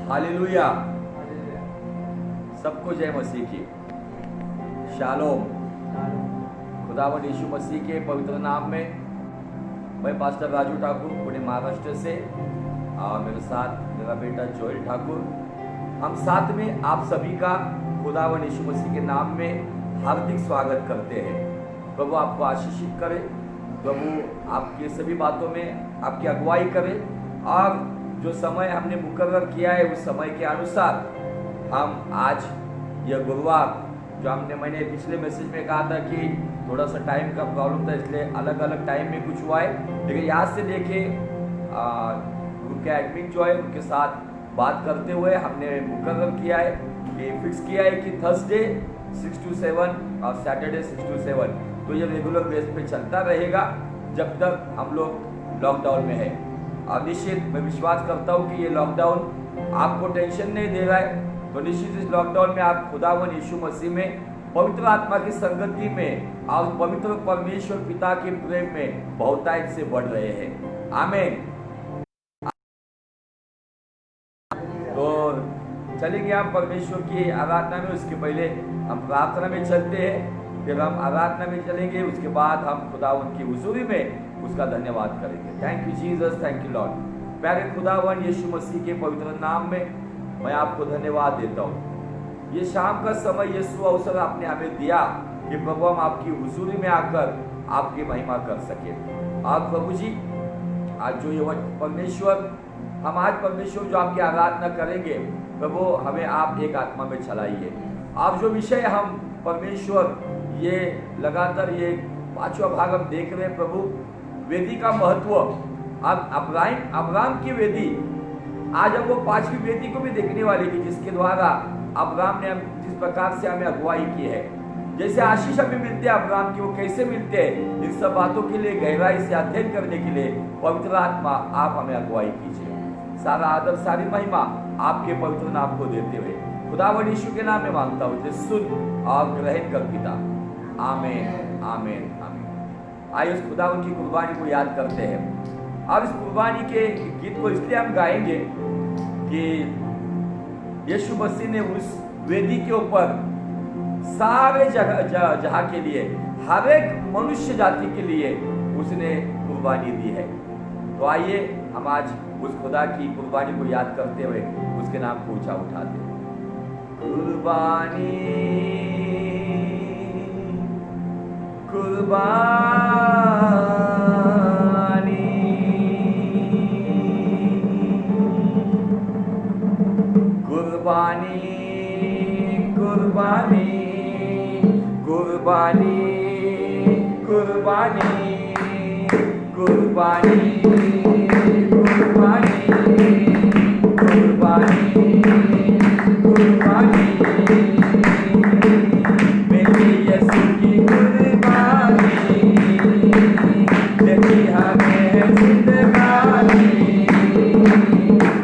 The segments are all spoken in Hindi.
हालेलुया। सबको जय मसीह की। शालोम। खुदावंद यीशु मसीह के पवित्र नाम में मैं पास्टर राजू ठाकुर पुणे महाराष्ट्र से और मेरे साथ मेरा बेटा जोएल ठाकुर, हम साथ में आप सभी का खुदावंद यीशु मसीह के नाम में हार्दिक स्वागत करते हैं। प्रभु आपको आशीषित करे, प्रभु आपकी सभी बातों में आपकी अगुवाई करे और जो समय हमने मुकर्रर किया है उस समय के अनुसार हम आज यह गुरुवार जो मैंने पिछले मैसेज में कहा था कि थोड़ा सा टाइम का प्रॉब्लम था इसलिए अलग अलग टाइम में कुछ हुआ है, लेकिन यहाँ से लेके उनके एडमिन जो है उनके साथ बात करते हुए हमने मुकर्रर किया है कि फिक्स किया है कि थर्सडे 6 to 7 और सैटरडे 6 to 7, तो ये रेगुलर बेस पे चलता रहेगा जब तक हम लोग लॉकडाउन में है। और निश्चित मैं विश्वास करता हूँ कि ये लॉकडाउन आपको टेंशन नहीं दे रहा है, तो निश्चित इस लॉकडाउन में आप खुदावंद यीशु मसीह में पवित्र आत्मा की संगति में और पवित्र परमेश्वर पिता के प्रेम में बहुतायत से बढ़ रहे हैं। आमीन। तो चलेंगे हम परमेश्वर की आराधना में। उसके पहले हम प्रार्थना में चलते हैं, फिर हम आराधना में चलेंगे, उसके बाद हम खुदावंद की हुजूरी में उसका धन्यवाद करेंगे। Thank you Jesus, thank you Lord. प्यारे खुदावंद यीशु मसीह के पवित्र नाम में मैं आपको धन्यवाद देता हूँ। ये शाम का समय यीशु अवसर आपने हमें दिया कि प्रभु हम आपकी हुजूरी में आकर आपकी महिमा कर सके। आप प्रभु जी आज जो ये परमेश्वर हम आज परमेश्वर जो आपकी आराधना करेंगे प्रभु, हमें आप एक आत्मा में चलाइए। आप जो विषय हम परमेश्वर ये लगातार ये 5वां भाग हम देख रहे हैं प्रभु, वेदी का महत्व। अब अब्राहम की वेदी, आज हम वो 5वीं वेदी को भी देखने वाले की जिसके द्वारा अब्राहम ने जिस प्रकार से हमें अगुवाई की है, जैसे आशीष हमें मिलते हैं अब्राहम की, वो कैसे मिलते हैं, इन सब बातों के लिए गहराई से अध्ययन करने के लिए पवित्र आत्मा आप हमें अगुवाई कीजिए। सारा आदर सारी महिमा आपके पवित्र नाम को देते हुए खुदावंद यीशु के नाम में मांगता हूँ, सुन और ग्रहण कर पिता। आमीन आमीन आमीन। आइए उस खुदावंद की कुर्बानी को याद करते हैं। अब इस कुर्बानी के गीत को इसलिए हम गाएंगे कि यीशु मसीह ने उस वेदी के ऊपर सारे जहां के लिए, हर एक मनुष्य जाति के लिए उसने कुर्बानी दी है। तो आइए हम आज उस खुदा की कुर्बानी को याद करते हुए उसके नाम को ऊंचा उठाते हैं। कुर्बानी कुर्बानी कुर्बानी कुर्बानी कुर्बानी कुर्बानी कुर्बानी कुर्बानी कुर्बानी कुर्बानी मेरी यीशु की कुर्बानी देती हमें जिंदगानी।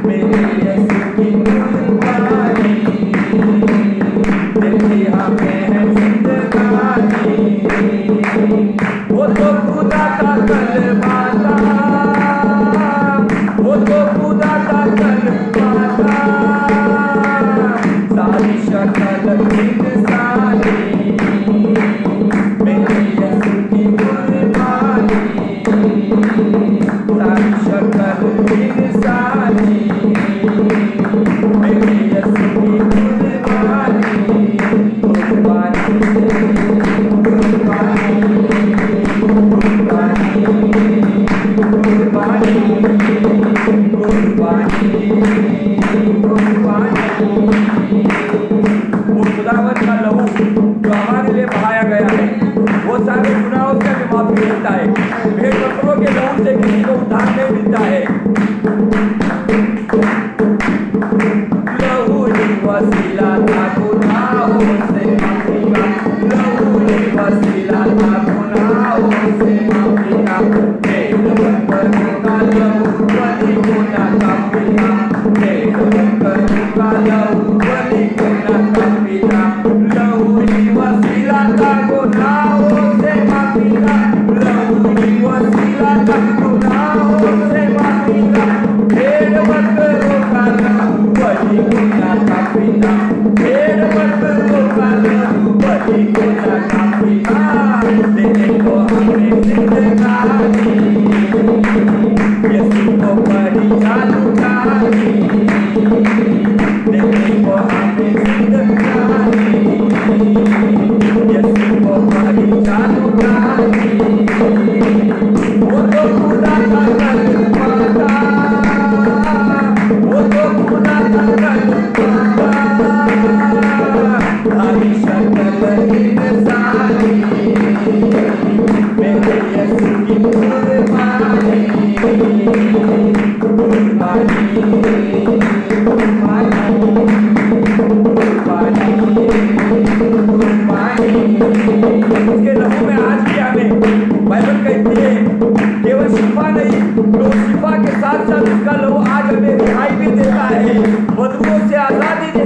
मेरी यीशु की कुर्बानी देती हमें जिंदगानी। वो तो खुदा का कलमा था, वो तो खुदा का कलमा था, सारी शक्ल इंसानी। मेरी यीशु की कुर्बानी सारी शक्ल इंसानी। मेरी यीशु की कुर्बानी कुर्बानी कुर्बानी कुर्बानी कुर्बानी कुर्बानी। वो खुदावंद का लहू जो हमारे लिए बहाया गया है, वो सारे गुनाहों से हमें माफी मिलता है। भेड़ बकरों के लहू से किसी को उद्धार नहीं मिलता है। लहू ही वसीला था गुनाहों से माफी का, लहू ही वसीला था गुनाहों से माफी का। भेड़ बकरों का लहू बलि होना काफी था,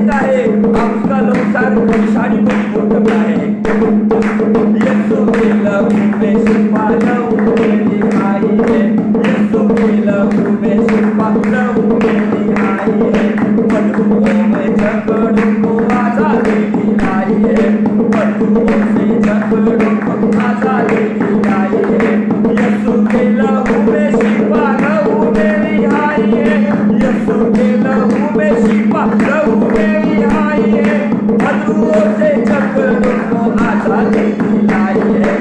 देता है और उसका लोग सारी परेशानी को दूर करता है। यीशु के लहू में शिफा लहू मेरी आई है, यीशु के लहू में शिफा लहू मेरी आई है, बंधुओं में झगड़ों को आजादी दिलाई है, बंधुओं से झगड़ों को आजादी दिलाई है। यीशु के लहू में शिफा लहू मेरी आई है, यीशु के लहू में शिफा लहू मेरी आई है, बंधुओं से झगड़ों को आजादी दिलाई है,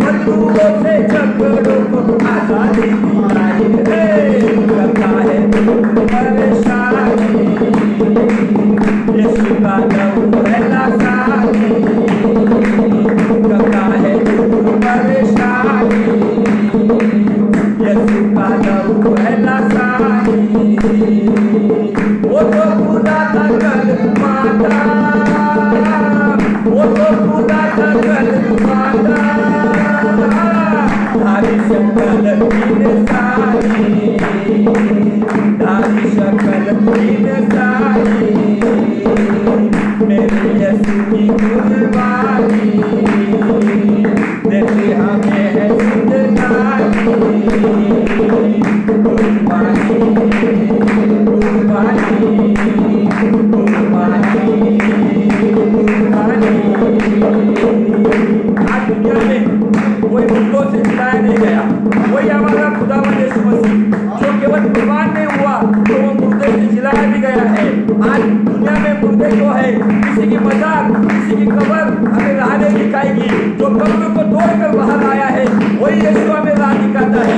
बंधुओं से झगड़ों को आजादी दिलाई है। करता है परेशानी, यीशु का लहू है लासानी, करता है परेशानी, यीशु का लहू है लासानी। वो तो खुदा का कलमाता, वो तो खुदा का कलमाता, धारी शक्ल इंसानी, धारी शक्ल इंसानी, मेरे यीशु की कुर्बानी देते हमें है जिंदगानी, कुर्बानी कुर्बानी कुर्बानी कुर्बानी। आज दुनिया में कोई मुर्दों से जिलाया नहीं गया, वही हमारा खुदावंद यीशु मसीह जो केवल कुर्बान नहीं हुआ तो वो मुर्दे से जिलाया भी गया है। आज दुनिया में मुर्दे जो है, किसी की मजाक किसी की कब्र हमें राह नहीं दिखाएगी, जो कब्र को तोड़कर बाहर आया है वही यीशु हमें राह दिखाता है।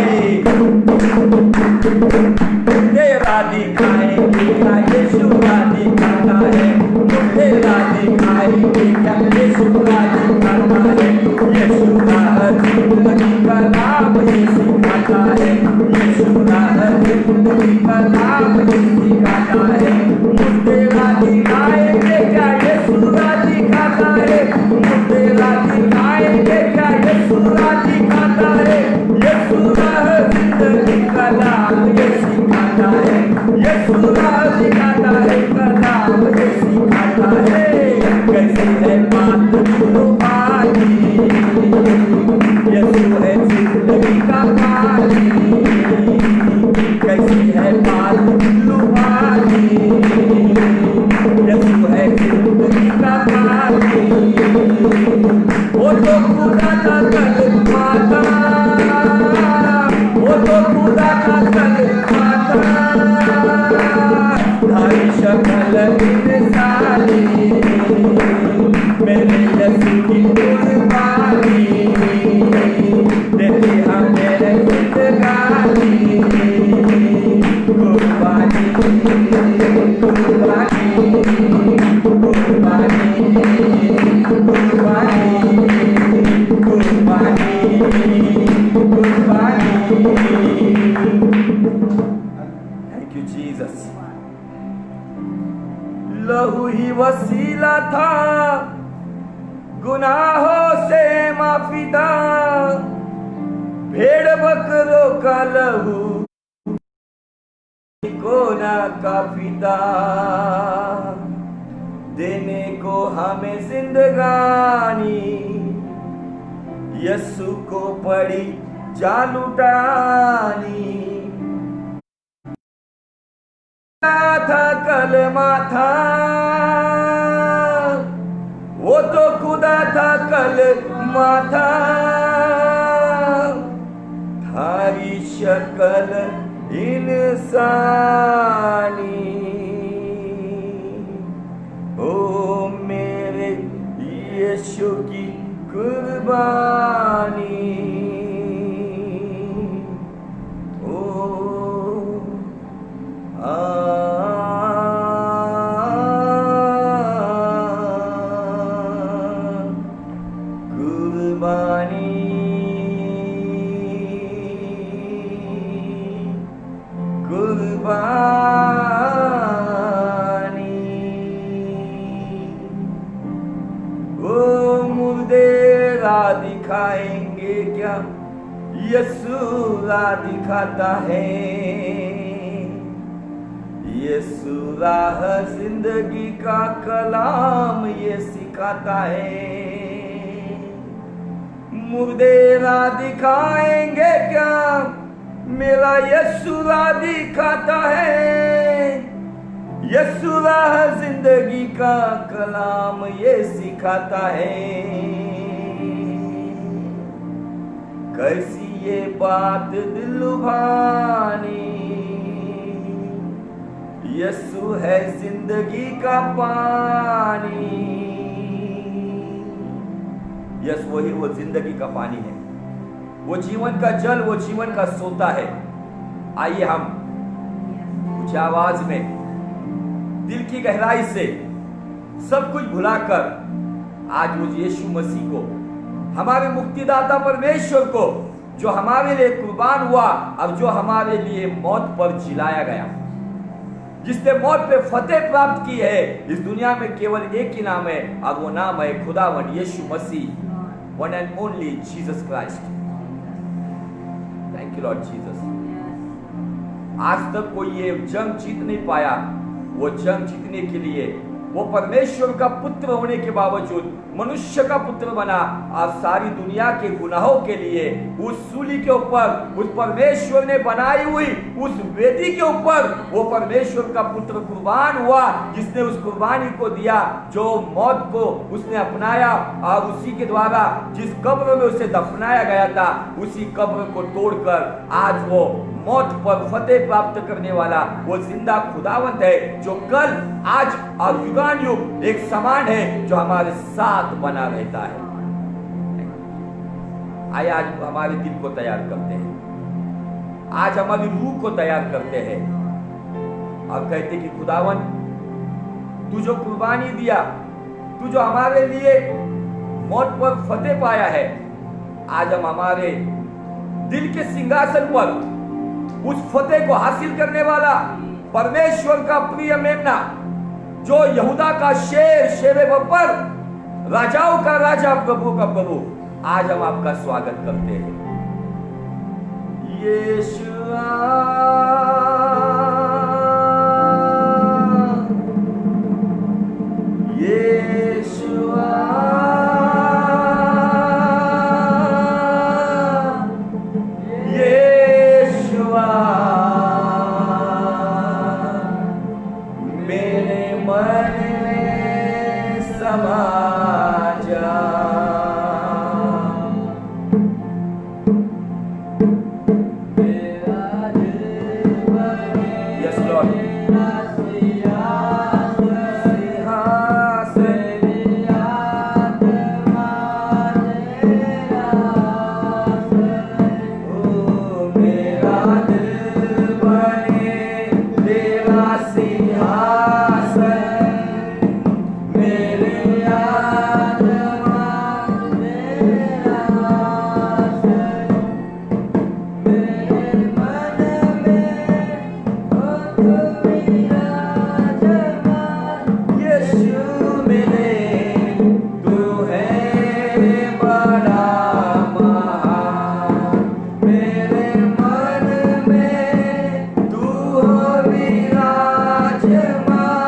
मुर्दे राह दिखाएंगे क्या यीशु राह दिखाता है, मुर्दे राह दिखाएंगे क्या यीशु राह दिखाता है, यीशु राह जिंदगी का नाम ये सिखाता है, यीशु राह जिंदगी का नाम ये सिखाता है। मुर्दे राह दिखाएंगे क्या यीशु राह दिखाता है, मुर्दे राह दिखाएंगे क्या यीशु राह दिखाता है, यीशु राह जिंदगी का नाम ये सिखाता है, यीशु राह दिखाता है का नाम ये सिखाता है। कैसी है बात कुर्बानी, यीशु है जिंदगी का पानी, कैसी है बात कुर्बानी, यीशु है जिंदगी का पानी। वो तो खुदा का कलमाता, वो तो खुदा का कलमाता, धारी शक्ल इंसानी, मेरे यीशु की कुर्बानी देते हमें जिंदगानी, कुर्बानी कुर्बानी कुर्बानी कुर्बानी कुर्बानी कुर्बानी। Thank you Jesus. लहू ही वसीला था गुनाहों से माफी दा, भेड़ बकरों का लहू को ना काफी था, देने को हमें जिंदगानी, यीशु को पड़ी जान लुटानी। था कलमा था, वो तो खुदा था कलमा था, थारी शक्ल इंसानी, ओ मेरे यीशु की कुर्बानी, दिखाएंगे क्या यीशु राह दिखाता है, यीशु राह जिंदगी का कलाम ये सिखाता है। मुर्दे राह दिखाएंगे क्या, मेरा यीशु राह दिखाता है। यीशु राह जिंदगी का कलाम ये सिखाता है। कैसी ये बात दिल लुभानी, यीशु है जिंदगी का पानी। यस वही वो जिंदगी का पानी है, वो जीवन का जल, वो जीवन का सोता है। आइए हम कुछ आवाज में दिल की गहराई से सब कुछ भुलाकर आज वो यीशु मसीह को, हमारे मुक्तिदाता परमेश्वर को, जो हमारे लिए कुर्बान हुआ और जो हमारे लिए मौत पर जिलाया गया, जिसने मौत पे फतेह प्राप्त की है। इस दुनिया में केवल एक ही नाम है और वो नाम है खुदावन यीशु मसीह, one and only Jesus Christ. Thank you Lord Jesus. आज तक कोई ये जंग जीत नहीं पाया, वो जंग जीतने के लिए वो परमेश्वर का पुत्र होने के बावजूद मनुष्य का पुत्र बना और सारी दुनिया के गुनाहों के लिए उस सूली के ऊपर, उस परमेश्वर ने बनाई हुई उस वेदी के ऊपर वो परमेश्वर का पुत्र कुर्बान हुआ, जिसने उस कुर्बानी को दिया, जो मौत को उसने अपनाया और उसी के द्वारा जिस कब्र में उसे दफनाया गया था, उसी कब्र को तोड़कर आज वो मौत पर फतेह प्राप्त करने वाला वो जिंदा खुदावंत है, जो कल आज और युगान युग एक समान है, जो हमारे साथ बना रहता है। आइए आज हमारे दिल को तैयार करते हैं, आज हमारी रूह को तैयार करते हैं और कहते कि खुदावन तू जो कुर्बानी दिया, तू जो हमारे लिए मौत पर फतेह पाया है, आज हम हमारे दिल के सिंहासन पर उस फतेह को हासिल करने वाला परमेश्वर का प्रिय मेमना, जो यहूदा का शेर, शेरे बब्बर, राजाओं का राजा, प्रभु का प्रभु, आज हम आपका स्वागत करते हैं। यीशुआ यीशुआ Jema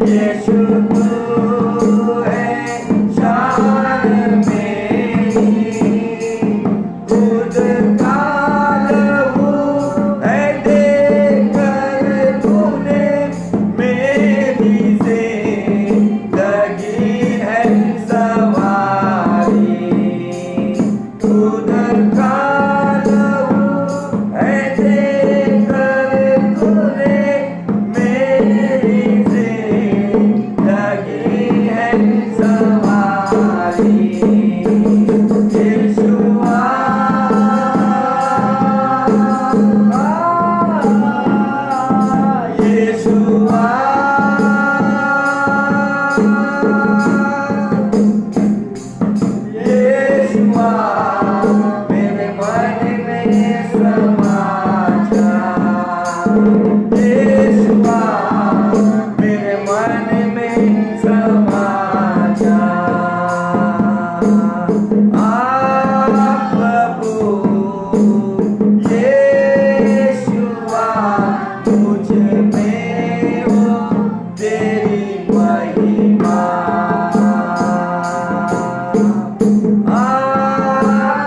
यीशु तू है शान मेरी, खुद का लहू है देकर तूने मेरी जिंदगी है सवारी, खुद का लहू है देकर तूने मेरी जिंदगी है सवारी। यीशुआ यीशुआ यीशुआ मेरे मन में समा जा, यीशुआ मेरे मन में समा जा। प्रभु यीशुआ मुझ में हो तेरी महिमा,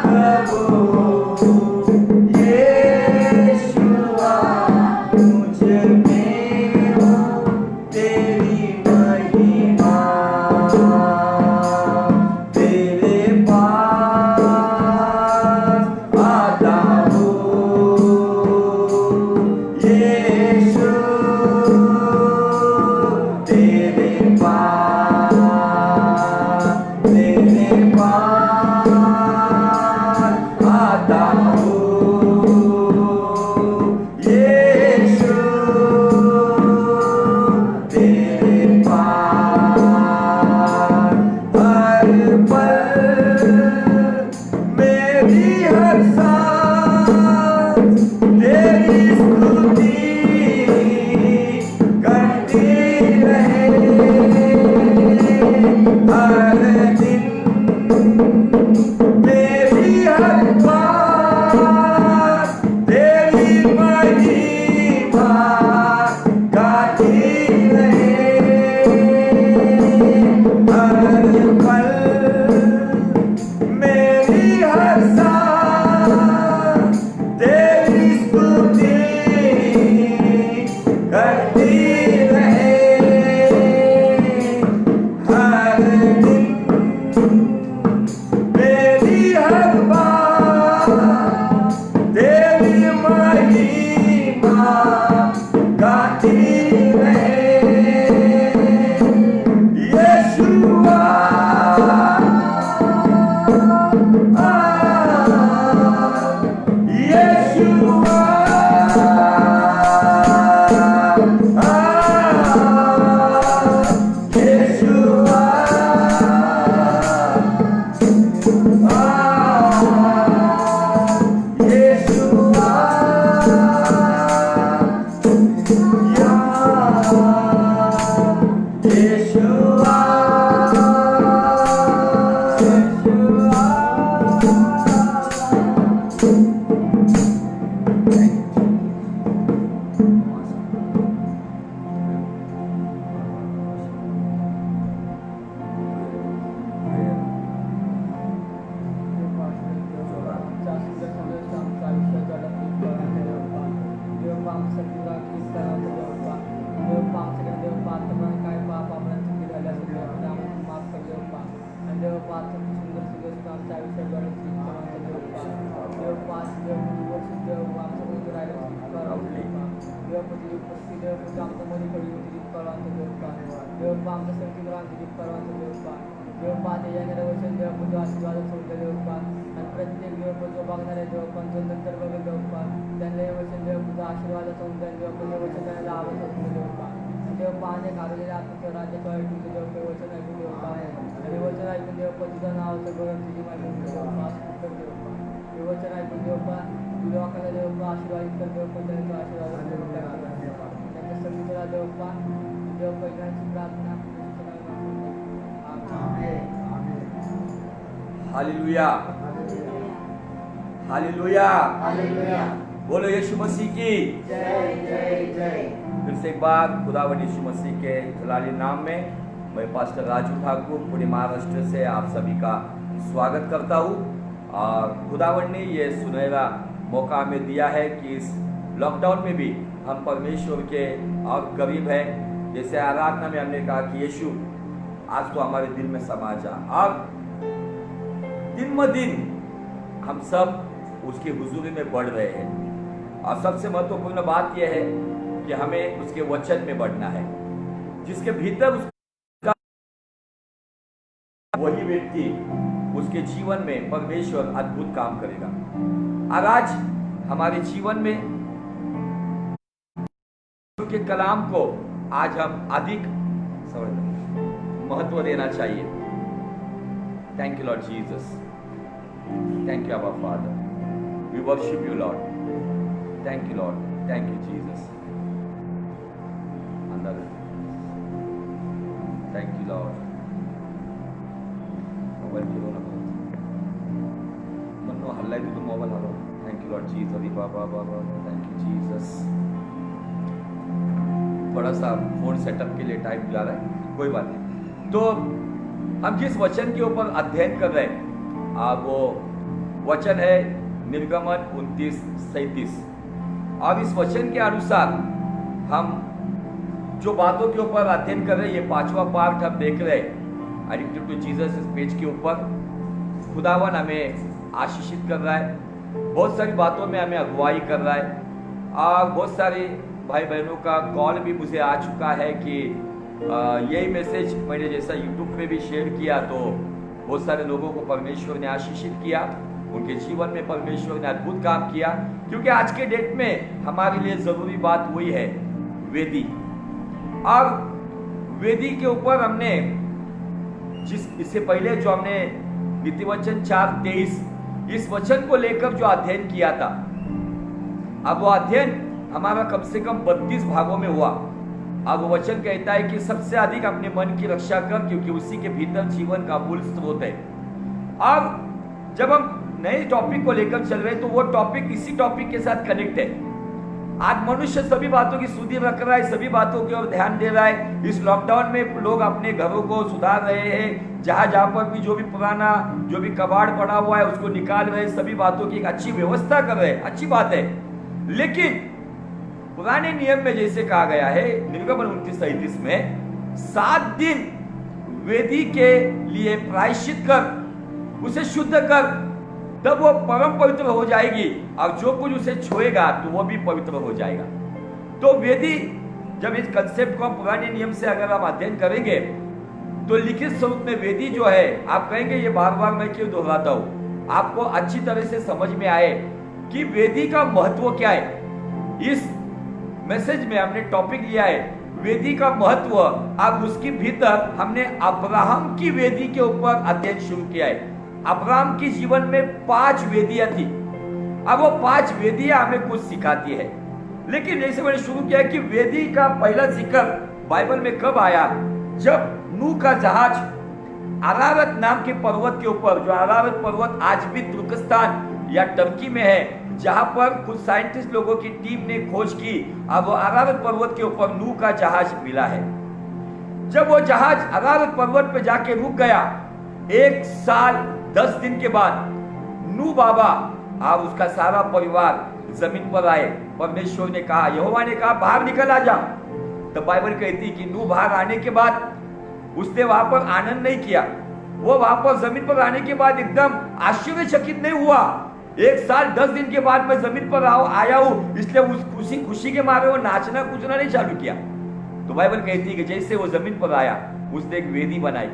प्रभु यीशुआ मुझ में हो तेरी महिमा। तेरे पास आता हूँ यीशु, तेरे पास आता हूँ यीशु, तेरे पास हर पल मेरी हर सांस तेरी स्तुति करती रहे, हर दिन मेरी हर बात तेरी महिमा गाती रहे, हर पल मेरी हर सांस तेरी स्तुति करती रहे, हर दिन मेरी हर बात तेरी महिमा गाती रहे। यीशुआ यीशुआ यीशुआ यीशुआ यीशुआ प्रत्येक देवपण जो बघणारे देवपण जो नंतर बघेल देवपण त्यांना वचन देवपूजा आशीर्वादाचं उद्यान देवपण वचन त्यांना आवश्यक असतं देवपण देव पाहणे घालवलेले आत्मच्या राज्याचं ऐकून देवपण वचन ऐकून देवपण आणि वचन ऐकून देवपण तुझं नावाचं गौरव तुझी माहिती देवपण देवपण हे वचन ऐकून देवपण तुझ्या वाकाला देवपण आशीर्वादित कर देवपण त्यांचा आशीर्वाद त्यांच्या सगळीला देवपण देवपैकी प्रार्थना हालेलुया हालेलुया हालेलुया बोलो यीशु मसीह की जय जय जय। फिर से एक बार खुदावंद यीशु मसीह के जलाली नाम में मैं पास्टर राजू ठाकुर पुणे महाराष्ट्र से आप सभी का स्वागत करता हूँ। और खुदावंद ने ये सुनहरा मौका हमें दिया है कि इस लॉकडाउन में भी हम परमेश्वर के और करीब है। जैसे आराधना में हमने कहा कि यीशु आज तो हमारे दिल में समा जा, और दिन ब दिन हम सब उसकी हुजूरी में बढ़ रहे हैं। और सबसे महत्वपूर्ण बात यह है कि हमें उसके वचन में बढ़ना है, जिसके भीतर उसका वही व्यक्ति उसके जीवन में परमेश्वर अद्भुत काम करेगा। और आज हमारे जीवन में के कलाम को आज हम अधिक महत्व देना चाहिए। Thank you Lord Jesus, thank you our father, we worship you Lord, thank you Lord, thank you Jesus, thank you Lord. Mobile की रोना मनो हल्ला भी तो mobile hello. Thank you Lord Jesus, अरे बाबा बाबा, थैंक यू जीसस। थोड़ा सा फोन सेटअप के लिए टाइम जा रहा है, कोई बात नहीं। तो हम जिस वचन के ऊपर अध्ययन कर रहे हैं वो वचन है निर्गमन 29:37। अब इस वचन के अनुसार हम जो बातों के ऊपर अध्ययन कर रहे हैं, ये 5वां पार्ट हम देख रहे हैं एडिक्टेड टू जीसस इस पेज के ऊपर। खुदावन हमें आशीषित कर रहा है, बहुत सारी बातों में हमें अगुवाई कर रहा है। और बहुत सारे भाई बहनों का कॉल भी मुझे आ चुका है कि यही मैसेज मैंने जैसा यूट्यूब पे भी शेयर किया तो बहुत सारे लोगों को परमेश्वर ने आशीषित किया, उनके जीवन में परमेश्वर ने अद्भुत काम किया। क्योंकि आज के डेट में हमारे लिए जरूरी बात वही है, वेदी। और वेदी के ऊपर हमने इससे पहले जो हमने नीति वचन 4:23 इस वचन को लेकर जो अध्ययन किया था, अब वो अध्ययन हमारा कम से कम 32 भागों में हुआ। अब वो वचन कहता है कि सबसे अधिक अपने मन की रक्षा कर, क्योंकि उसी के भीतर जीवन का मूल स्रोत है। अब जब हम नए टॉपिक को लेकर चल रहे हैं तो वो टॉपिक इसी टॉपिक के साथ कनेक्ट है। आज मनुष्य सभी बातों की सुधि रख रहा है, सभी बातों की ओर ध्यान दे रहा है। इस लॉकडाउन में लोग अपने घरों को सुधार रहे हैं, जहां पर भी जो भी पुराना जो भी कबाड़ पड़ा हुआ है उसको निकाल रहे हैं, सभी बातों की एक अच्छी व्यवस्था कर रहे हैं, अच्छी बात है। लेकिन पुराने नियम में जैसे कहा गया है निर्गमन 29:37 में 7 दिन वेदी के लिए प्रायश्चित कर, उसे शुद्ध कर, तब वो परम पवित्र हो जाएगी, और जो कुछ उसे छुएगा तो वो भी पवित्र हो जाएगा। तो वेदी, जब इस कंसेप्ट को पुराने नियम से अगर आप अध्ययन करेंगे तो लिखित स्वरूप में वेदी जो है, आप कहेंगे ये बार बार मैं क्यों दोहराता हूं, आपको अच्छी तरह से समझ में आए कि वेदी का महत्व क्या है। इस मैसेज में हमने टॉपिक लिया है वेदी का महत्व। अब उसके भीतर हमने अब्राहम की वेदी के ऊपर अध्ययन शुरू किया है। अब्राहम के जीवन में 5 वेदियां थी। अब वो 5 वेदियां हमें कुछ सिखाती है। लेकिन जैसे मैंने शुरू किया कि वेदी का पहला जिक्र बाइबल में कब आया, जब नूह का जहाज अरारत नाम के पर्वत के ऊपर, जो अरारत पर्वत आज भी तुर्कस्तान या टर्की में है, जहां पर कुछ साइंटिस्ट लोगों की टीम ने खोज की, अब वो अरारत पर्वत के ऊपर नूह का जहाज मिला है। जब वो जहाज अरारत पर्वत पे जाके रुक गया, 1 साल 10 दिन के बाद नूह बाबा और उसका सारा परिवार जमीन पर आए। परमेश्वर ने कहा, यहोवा ने कहा बाहर निकल आ जा। तो बाइबल कहती कि नूह बाहर आने के बाद उसने वहां पर आनंद नहीं किया। वो वहां पर जमीन पर आने के बाद एकदम आश्चर्यचकित नहीं हुआ। 1 साल 10 दिन के बाद मैं जमीन पर आया हूं, इसलिए उस खुशी के मारे वो नाचना कूदना नहीं चालू किया। तो बाइबल कहती है कि जैसे वो जमीन पर आया, उसने एक वेदी बनाई।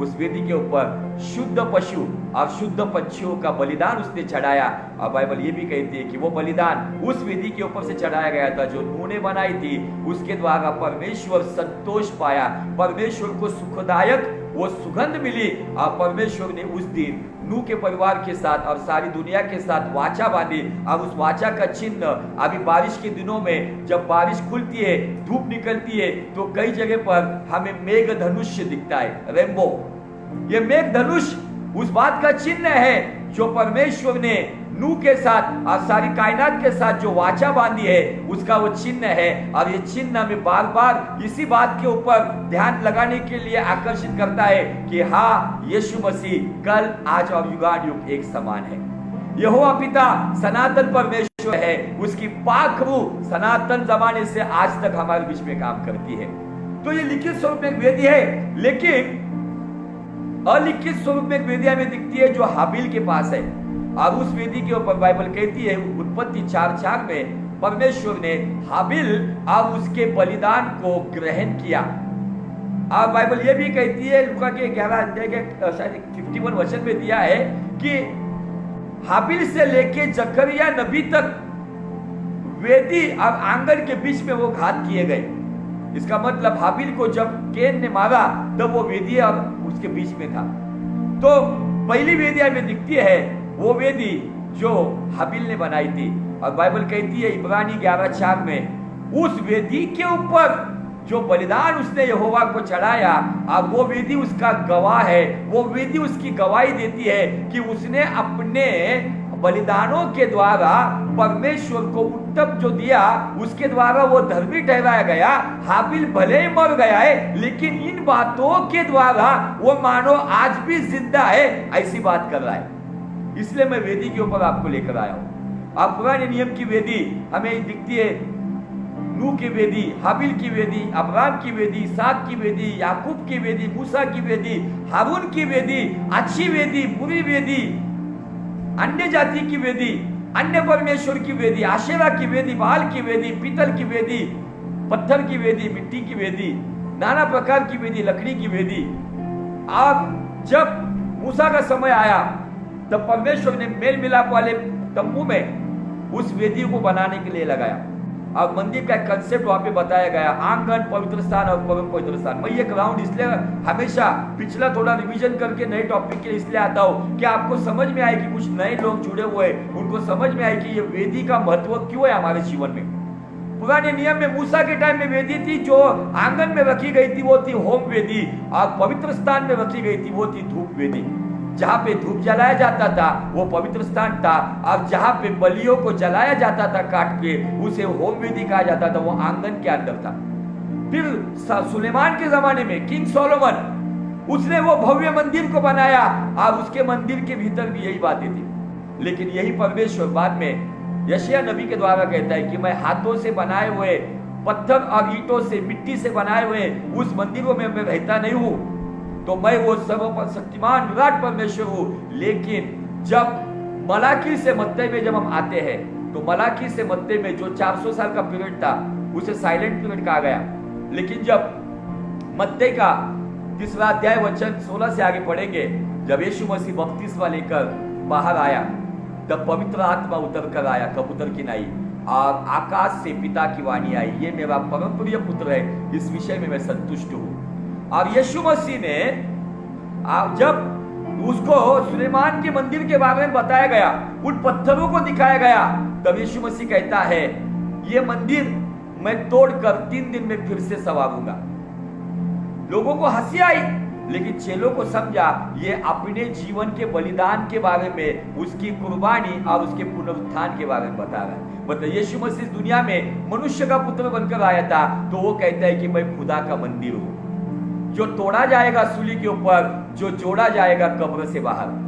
उस वेदी के ऊपर शुद्ध पशु और शुद्ध पक्षियों का बलिदान उसने चढ़ाया। और बाइबल ये भी कहती है कि वो बलिदान उस वेदी के ऊपर से चढ़ाया गया था जो नूह ने बनाई थी। उसके द्वारा परमेश्वर संतोष पाया, परमेश्वर को सुखदायक वो सुगंध मिली। और परमेश्वर ने उस दिन नूह के परिवार के साथ और सारी दुनिया के साथ वाचा बांधी। और उस वाचा का चिन्ह अभी बारिश के दिनों में जब बारिश खुलती है, धूप निकलती है, तो कई जगह पर हमें मेघ धनुष्य दिखता है, रेनबो। ये मेघ धनुष उस बात का चिन्ह है जो परमेश्वर ने नूह के साथ और सारी कायनात के साथ जो वाचा बांधी है उसका वो चिन्ह है। और ये चिन्ह हमें बार बार इसी बात के ऊपर ध्यान लगाने के लिए आकर्षित करता है कि हाँ, यीशु मसीह कल आज और युगानुयुग एक समान है। यहोवा पिता सनातन परमेश्वर है, उसकी पाक रूह सनातन जमाने से आज तक हमारे बीच में काम करती है। तो ये लिखित स्वरूप में एक वेदी है, लेकिन अलिखित स्वरूप में एक वेदी हमें दिखती है जो हाबिल के पास है। और उस वेदी के ऊपर बाइबल कहती है उत्पत्ति 4:4 में परमेश्वर ने हाबिल और उसके बलिदान को ग्रहण किया। और बाइबल ये भी कहती है, लूका के 11 अध्याय के शायद 51 वचन में दिया है कि हाबिल से लेके जकरिया नबी तक वेदी और आंगन के बीच में वो घात किए गए। इसका मतलब हाबिल को जब केन ने मारा तब वो वेदी और उसके बीच में था। तो पहली वेदी हमें दिखती है वो वेदी जो हाबिल ने बनाई थी। और बाइबल कहती है इब्रानी 11:4 में उस वेदी के ऊपर जो बलिदान उसने यहोवा को चढ़ाया, अब वो वेदी उसका गवाह है। वो वेदी उसकी गवाही देती है कि उसने अपने बलिदानों के द्वारा परमेश्वर को उत्तम जो दिया उसके द्वारा वो धर्मी ठहराया गया। हाबिल भले ही मर गया है, लेकिन इन बातों के द्वारा वो मानो आज भी जिंदा है, ऐसी बात कर रहा है। इसलिए मैं वेदी के ऊपर आपको लेकर आया हूं। अब पुराने नियम की वेदी हमें दिखती है, नूह की वेदी, हाबिल की वेदी, अब्राम की वेदी, इसहाक की वेदी, याकूब की वेदी, मूसा की वेदी, हारून की वेदी, अच्छी वेदी, बुरी वेदी, अन्य जाति की वेदी, अन्य परमेश्वर की वेदी, आशेरा की वेदी, बाल की वेदी, पीतल की वेदी, पत्थर की वेदी, मिट्टी की वेदी, नाना प्रकार की वेदी, लकड़ी की वेदी। अब जब मूसा का समय आया तब परमेश्वर ने मेल मिलाप वाले तंबू में उस वेदी को बनाने के लिए लगाया। अब मंदिर का कंसेप्ट वहां पे बताया गया, आंगन, पवित्र स्थान और परम पवित्र स्थान। मैं ये ग्राउंड इसलिए हमेशा पिछला थोड़ा रिवीजन करके नए टॉपिक के लिए इसलिए आता हूँ कि आपको समझ में आए कि कुछ नए लोग जुड़े हुए हैं, उनको समझ में आए कि ये वेदी का महत्व क्यों है हमारे जीवन में। पुराने नियम में मूसा के टाइम में वेदी थी जो आंगन में रखी गई थी, वो थी होम वेदी, और पवित्र स्थान में रखी गई थी वो थी धूप वेदी। जहां पे धूप जलाया जाता था वो पवित्र स्थान था, और जहां पे बलियों को जलाया जाता था काट के उसे होम वेदी कहा जाता था, वो आंगन के अंदर था। फिर सुलेमान के जमाने में किंग सोलोमन उसने वो भव्य मंदिर को बनाया, और उसके मंदिर के भीतर भी यही बातें थी। लेकिन यही परमेश्वर बाद में यशायाह नबी के द्वारा कहता है कि मैं हाथों से बनाए हुए पत्थर और ईंटों से, मिट्टी से बनाए हुए उस मंदिरों में मैं रहता नहीं हूं, तो मैं वो सर्वशक्तिमान विराट परमेश्वर हूं। लेकिन जब मलाकी से मत्ते में जब हम आते हैं तो मलाकी से मत्ते में जो 400 साल का पीरियड था उसे साइलेंट पीरियड कहा गया। लेकिन जब मत्ते का 3 अध्याय वचन 16 से आगे पढ़ेंगे, जब यीशु मसीह बपतिस्मा लेकर बाहर आया तब पवित्र आत्मा उतर कर आया कबूतर की नाई, और आकाश से पिता की वाणी आई, ये मेरा परम प्रिय पुत्र है, इस विषय में मैं संतुष्ट हूं। और यीशु मसीह ने जब उसको सुलेमान के मंदिर के बारे में बताया गया, उन पत्थरों को दिखाया गया, तब यीशु मसीह कहता है ये मंदिर मैं तोड़कर 3 दिन में फिर से संवारूंगा। लोगों को हंसी आई, लेकिन चेलों को समझा ये अपने जीवन के बलिदान के बारे में, उसकी कुर्बानी और उसके पुनरुत्थान के बारे में बता रहा है। मतलब यीशु मसीह दुनिया में मनुष्य का पुत्र बनकर आया था, तो वो कहता है कि मैं खुदा का मंदिर हूं, जो तोड़ा जाएगा सूली के ऊपर, जो जोड़ा जाएगा कब्र से बाहर।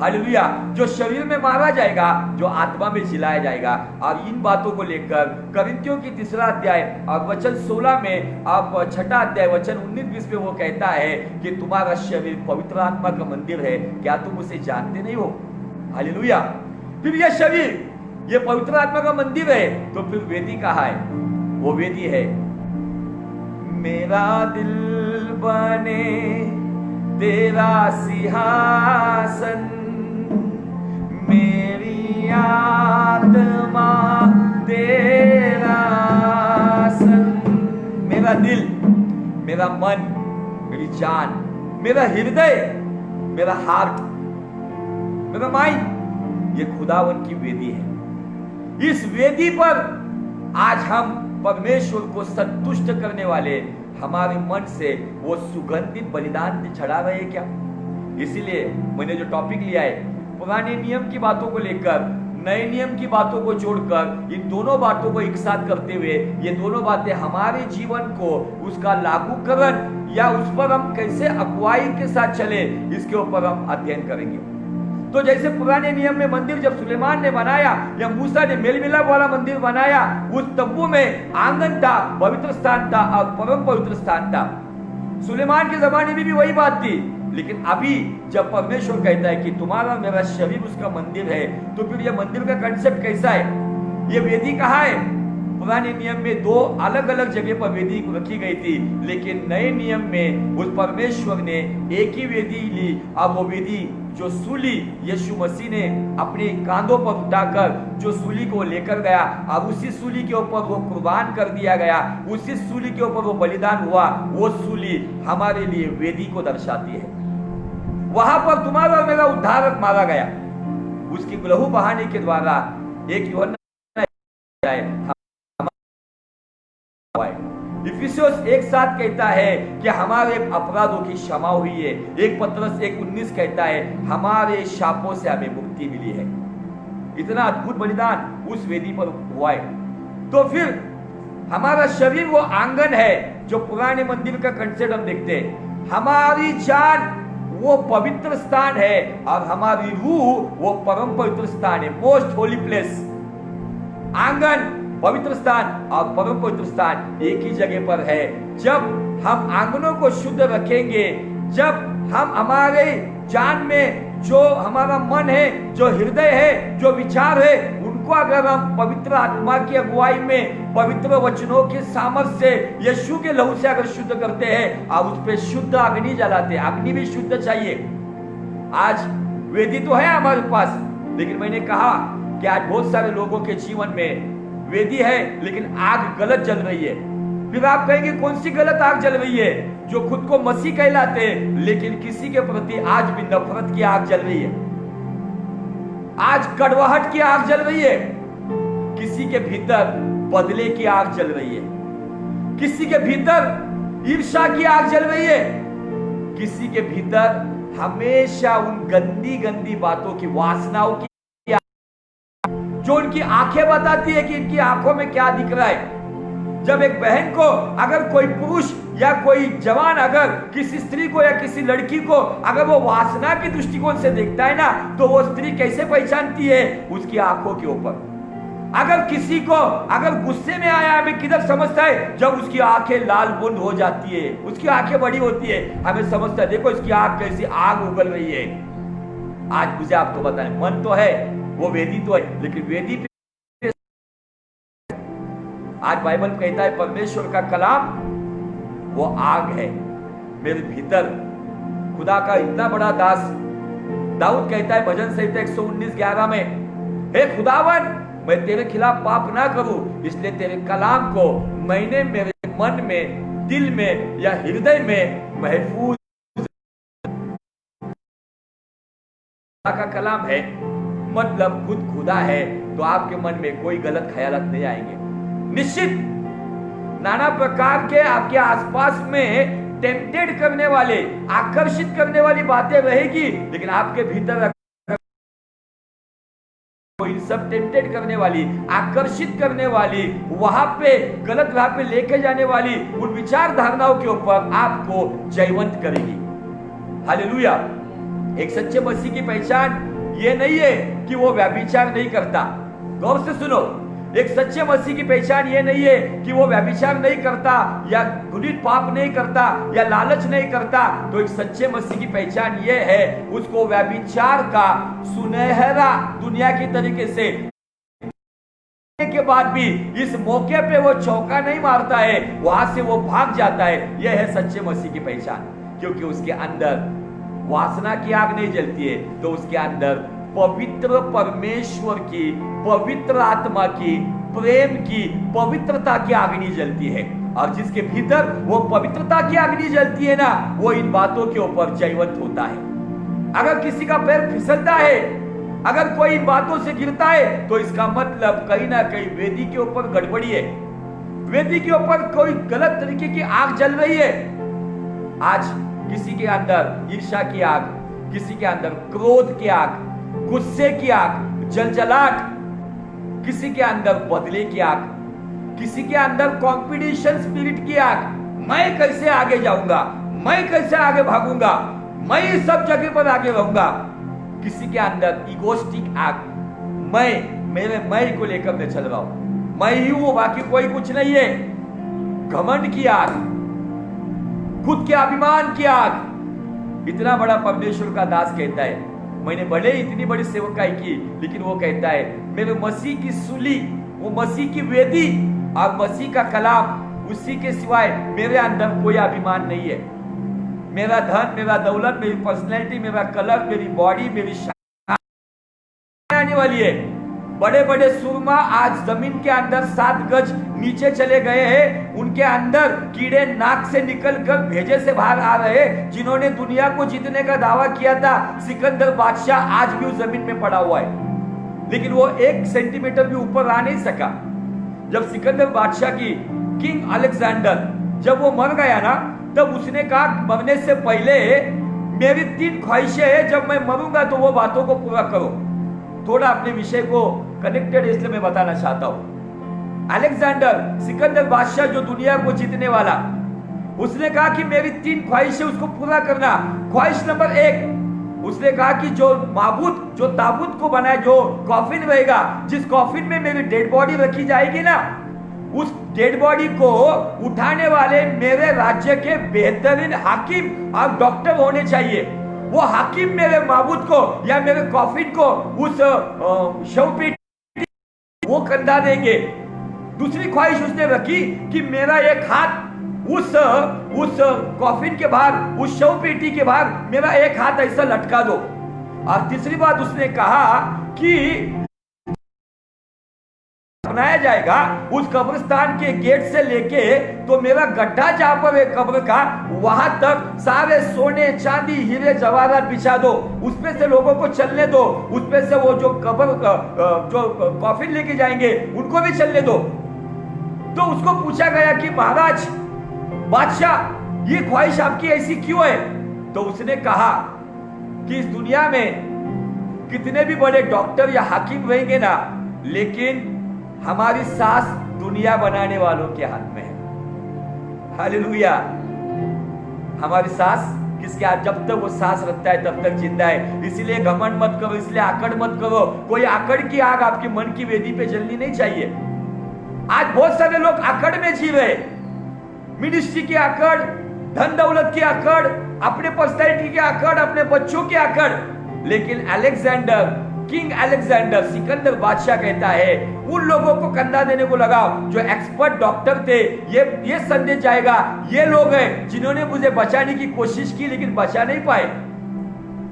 हालेलुया। जो शरीर में मारा जाएगा, जो आत्मा में जिलाया जाएगा। और इन बातों को लेकर करिन्थियों की 3 अध्याय और वचन 16 में, आप 6 अध्याय वचन 19-20 में वो कहता है कि तुम्हारा शरीर पवित्र आत्मा का मंदिर है, क्या तुम उसे जानते नहीं हो? हालेलुया। फिर यह शरीर ये पवित्र आत्मा का मंदिर है, तो फिर वेदी कहाँ है? वो वेदी है मेरा दिल बने तेरा सिंहासन, मेरी आत्मा तेरा आसन। मेरा दिल, मेरा मन, मेरी जान, मेरा हृदय, मेरा हार्ट, मेरा माइंड, ये खुदावन की वेदी है। इस वेदी पर आज हम परमेश्वर को संतुष्ट करने वाले हमारे मन से वो सुगंधित बलिदान चढ़ा रहे हैं क्या? इसीलिए मैंने जो टॉपिक लिया है पुराने नियम की बातों को लेकर नए नियम की बातों को जोड़कर इन दोनों बातों को एक साथ करते हुए ये दोनों बातें हमारे जीवन को उसका लागूकरण या उस पर हम कैसे अगुवाई के साथ चले, इसके ऊपर हम अध्ययन करेंगे। तो जैसे पुराने नियम में मंदिर जब सुलेमान ने बनाया या मूसा ने मेल मिलाप वाला मंदिर बनाया, उस तंबू में आंगन था, पवित्र स्थान था और परम पवित्र स्थान था। सुलेमान के जमाने में भी वही बात थी। लेकिन अभी जब परमेश्वर कहता है कि तुम्हारा मेरा शरीर उसका मंदिर है, तो फिर यह मंदिर का कंसेप्ट कैसा है? ये वेदी कहाँ है? पुराने नियम में दो अलग अलग जगह पर वेदी रखी गई थी, लेकिन नए नियम में उस परमेश्वर ने एक ही वेदी ली। अब वो वेदी जो सूली यीशु मसीह ने अपने कांधों पर उठाकर जो सूली को लेकर गया, अब उसी सूली के ऊपर वो कुर्बान कर दिया गया, उसी सूली के ऊपर वो बलिदान हुआ, वो सूली हमारे लिए वेदी को दर्शाती है। वहां पर तुम्हारा और मेरा उद्धारक मारा गया, उसकी लहू बहाने के द्वारा एक यूहन्ना इफिसियोस एक साथ कहता है कि हमारे अपराधों की क्षमा हुई है। एक पत्रस 1:19 कहता है हमारे शापों से हमें मुक्ति मिली है। इतना अद्भुत बलिदान उस वेदी पर हुआ है। तो फिर हमारा शरीर वो आंगन है जो पुराने मंदिर का कंसेप्ट हम देखते हैं। हमारी जान वो पवित्र स्थान है और हमारी रूह वो परम पवित्र स्थान है, मोस्ट होली प्लेस। आंगन पवित्र स्थान और परम पवित्र स्थान एक ही जगह पर है। जब हम आंगनों को शुद्ध रखेंगे, जब हम हमारे जान में जो हमारा मन है, जो हृदय है, जो विचार है, उनको अगर हम पवित्र आत्मा की अगुवाई में पवित्र वचनों के सामर्थ्य से यीशु के लहू से अगर शुद्ध करते हैं और उस पर शुद्ध अग्नि जलाते हैं, अग्नि भी शुद्ध चाहिए। आज वेदी तो है हमारे पास, लेकिन मैंने कहा कि आज बहुत सारे लोगों के जीवन में वेदी है लेकिन आग गलत जल रही है। फिर आप कहेंगे कौन सी गलत आग जल रही है? जो खुद को मसीह कहलाते हैं लेकिन किसी के प्रति आज भी नफरत की आग जल रही है, आज कड़वाहट की आग जल रही है, किसी के भीतर बदले की आग जल रही है, किसी के भीतर ईर्ष्या की आग जल रही है, किसी के भीतर हमेशा उन गंदी गंदी बातों की वासनाओं की जो उनकी आंखें बताती है कि इनकी आंखों में क्या दिख रहा है। जब एक बहन को अगर कोई पुरुष या कोई जवान अगर किसी स्त्री को या किसी लड़की को अगर वो वासना के दृष्टिकोण से देखता है ना, तो वो स्त्री कैसे पहचानती है? उसकी आंखों के ऊपर। अगर किसी को अगर गुस्से में आया हमें किधर समझता है? जब उसकी आंखें लाल बुंद हो जाती है, उसकी आंखें बड़ी होती है, हमें समझता है देखो इसकी आंख कैसी आग उगल रही है। आज मुझे आपको बताएं, मन तो है, वो वेदी तो है, लेकिन वेदी पे आज बाइबल कहता है परमेश्वर का कलाम वो आग है मेरे भीतर। खुदा का इतना बड़ा दास दाऊद कहता है भजन संहिता 119:11 में, हे खुदावन मैं तेरे खिलाफ पाप ना करूं, इसलिए तेरे कलाम को मैंने मेरे मन में, दिल में या हृदय में महफूज। का कलाम है मतलब खुद खुदा है, तो आपके मन में कोई गलत ख्यालात नहीं आएंगे। निश्चित नाना प्रकार के आपके आसपास में टेम्पटेड करने वाले, आकर्षित करने वाली बातें रहेगी, लेकिन आपके भीतर इन सब टेम्पटेड करने वाली, आकर्षित करने वाली, वहां पे गलत राह पे लेके जाने वाली उन विचार धारणाओं के ऊपर आपको जयवंत करेगी। हालेलुया। एक सच्चे मसीह की पहचान ये नहीं है कि वो व्यभिचार नहीं करता। गौर से सुनो, एक सच्चे मसीह की पहचान ये नहीं है कि वो व्यभिचार नहीं करता या घृणित पाप नहीं करता या लालच नहीं करता। तो एक सच्चे मसीह की पहचान ये है, उसको व्यभिचार का सुनहरा दुनिया की तरीके से के बाद भी इस मौके पे वो चौका नहीं मारता है, वहां से वो भाग जाता है। यह है सच्चे मसीह की पहचान, क्योंकि उसके अंदर वासना की आग नहीं जलती है, तो उसके अंदर पवित्र परमेश्वर की, पवित्र आत्मा की, प्रेम की, पवित्रता की अग्नि जलती है। और जिसके भीतर वो पवित्रता की अग्नि जलती है ना, वो इन बातों के ऊपर जयवंत होता है। अगर किसी का पैर फिसलता है, अगर कोई इन बातों से गिरता है, तो इसका मतलब कहीं ना कहीं वेदी के ऊपर गड़बड़ी है, वेदी के ऊपर कोई गलत तरीके की आग जल रही है। आज किसी के अंदर ईर्ष्या की आग, किसी के अंदर क्रोध की आग, गुस्से की आग, जलजलाहट, किसी के अंदर बदले की आग, किसी के अंदर कंपटीशन स्पिरिट की आग, मैं कैसे आगे जाऊंगा, मैं कैसे आगे भागूंगा, मैं इस सब जगह पर आगे रहूंगा। किसी के अंदर इगोस्टिक आग, मैं को लेकर मैं चल रहा हूं, मैं ही हूं, बाकी कोई कुछ नहीं है। घमंड की आग, खुद के अभिमान की आग। इतना बड़ा परमेश्वर का दास कहता है, मैंने भले इतनी बड़ी सेवकाई की, लेकिन वो कहता है मेरे मसीह की सूली, वो मसीह की वेदी और मसीह का कलाम, उसी के सिवाय मेरे अंदर कोई अभिमान नहीं है। मेरा धन, मेरा दौलत, मेरी पर्सनैलिटी, मेरा कलर, मेरी बॉडी, मेरी आने वाली है। बड़े बड़े सुरमा आज जमीन के अंदर 7 गज नीचे चले गए हैं, उनके अंदर कीड़े नाक से निकलकर भेजे से बाहर आ रहे हैं। जिन्होंने दुनिया को जीतने का दावा किया था, सिकंदर बादशाह आज भी उस जमीन में पड़ा हुआ है, लेकिन वो 1 सेंटीमीटर भी ऊपर आ नहीं सका। जब सिकंदर बादशाह की किंग अलेक्जेंडर जब वो मर गया ना, तब उसने कहा मरने से पहले मेरी 3 ख्वाहिशें हैं, जब मैं मरूंगा तो वो बातों को पूरा करो। थोड़ा अपने विषय को कनेक्टेड इसलिए मैं बताना चाहता हूं। अलेक्जेंडर सिकंदर बादशाह जो दुनिया को जीतने वाला, उसने कहा कि मेरी 3 ख्वाहिशें उसको पूरा करना। ख्वाहिश नंबर 1, उसने कहा कि जो माबूद, जो ताबूत को बनाए, जो कॉफिन रहेगा, जिस कॉफिन में मेरी डेड बॉडी रखी जाएगी ना, उस डेड बॉडी को उठाने वाले मेरे राज्य के बेहतरीन हाकिम और डॉक्टर होने चाहिए। वो हाकिम मेरे माबूद को या मेरे कॉफिन को उस शवपीठ वो कंधा देंगे। दूसरी ख्वाहिश उसने रखी कि मेरा एक हाथ उस कॉफिन के बाहर, उस शवपेटी के बाहर मेरा एक हाथ ऐसा लटका दो। और तीसरी बात उसने कहा कि बनाया जाएगा उस कब्रिस्तान के गेट से लेके तो मेरा गड्ढा जहां पर है कब्र का, वहां तक सारे सोने चांदी हीरे जवाहरात बिछा दो, उसपे से लोगों को चलने दो, उसपे से वो जो कब्र जो कॉफिन लेके जाएंगे उनको भी चलने दो। तो उसको पूछा गया कि महाराज बादशाह ये ख्वाहिश आपकी ऐसी क्यों है? तो उसने कहा कि इस दुनिया में कितने भी बड़े डॉक्टर या हाकिम रहेंगे ना, लेकिन हमारी सांस दुनिया बनाने वालों के हाथ में है। हालेलुया। हमारी सांस किसके हाथ? जब तक वो सांस रखता है तब तक जिंदा है। इसलिए घमंड मत करो, इसलिए आकड़ मत करो। कोई आकड़ की आग आपके मन की वेदी पे जलनी नहीं चाहिए। आज बहुत सारे लोग आकड़ में जी रहे, मिनिस्ट्री की आकड़, धन दौलत की आकड़, अपने पर्सनैलिटी की आकड़, अपने बच्चों की आकड़। लेकिन अलेक्जेंडर, किंग अलेक्जेंडर, सिकंदर बादशाह कहता है उन लोगों को कंधा देने को लगाओ जो एक्सपर्ट डॉक्टर थे। ये संदेश जाएगा, ये लोग हैं जिन्होंने मुझे बचाने की कोशिश की लेकिन बचा नहीं पाए।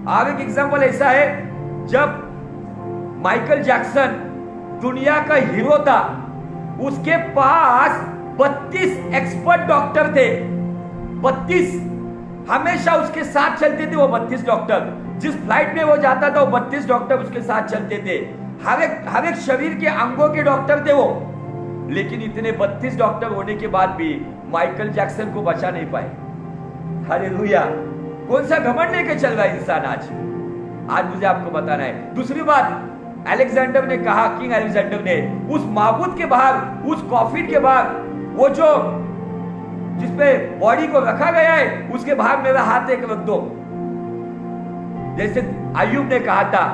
और एक एग्जांपल ऐसा है, जब माइकल जैक्सन दुनिया का हीरो था, उसके पास 32 एक्सपर्ट डॉक्टर थे। 32 हमेशा उसके साथ चलते थे। वो 32 डॉक्टर, जिस फ्लाइट में वो जाता था वो 32 डॉक्टर उसके साथ चलते थे। हर एक शरीर के अंगों के डॉक्टर थे वो। लेकिन इतने 32 डॉक्टर होने के बाद भी माइकल जैक्सन को बचा नहीं पाए। हालेलुया। कौन सा घमंड लेके चल रहा है इंसान आज मुझे आपको बताना है। दूसरी बात, अलेक्जेंडर ने कहा, किंग अलेक्जेंडर ने उस माबूद के बाहर, उस कॉफिन के बाहर, वो जो जिसपे बॉडी को रखा गया है उसके बाहर मेरा हाथ एक रख दो। जैसे अय्यूब ने कहा था,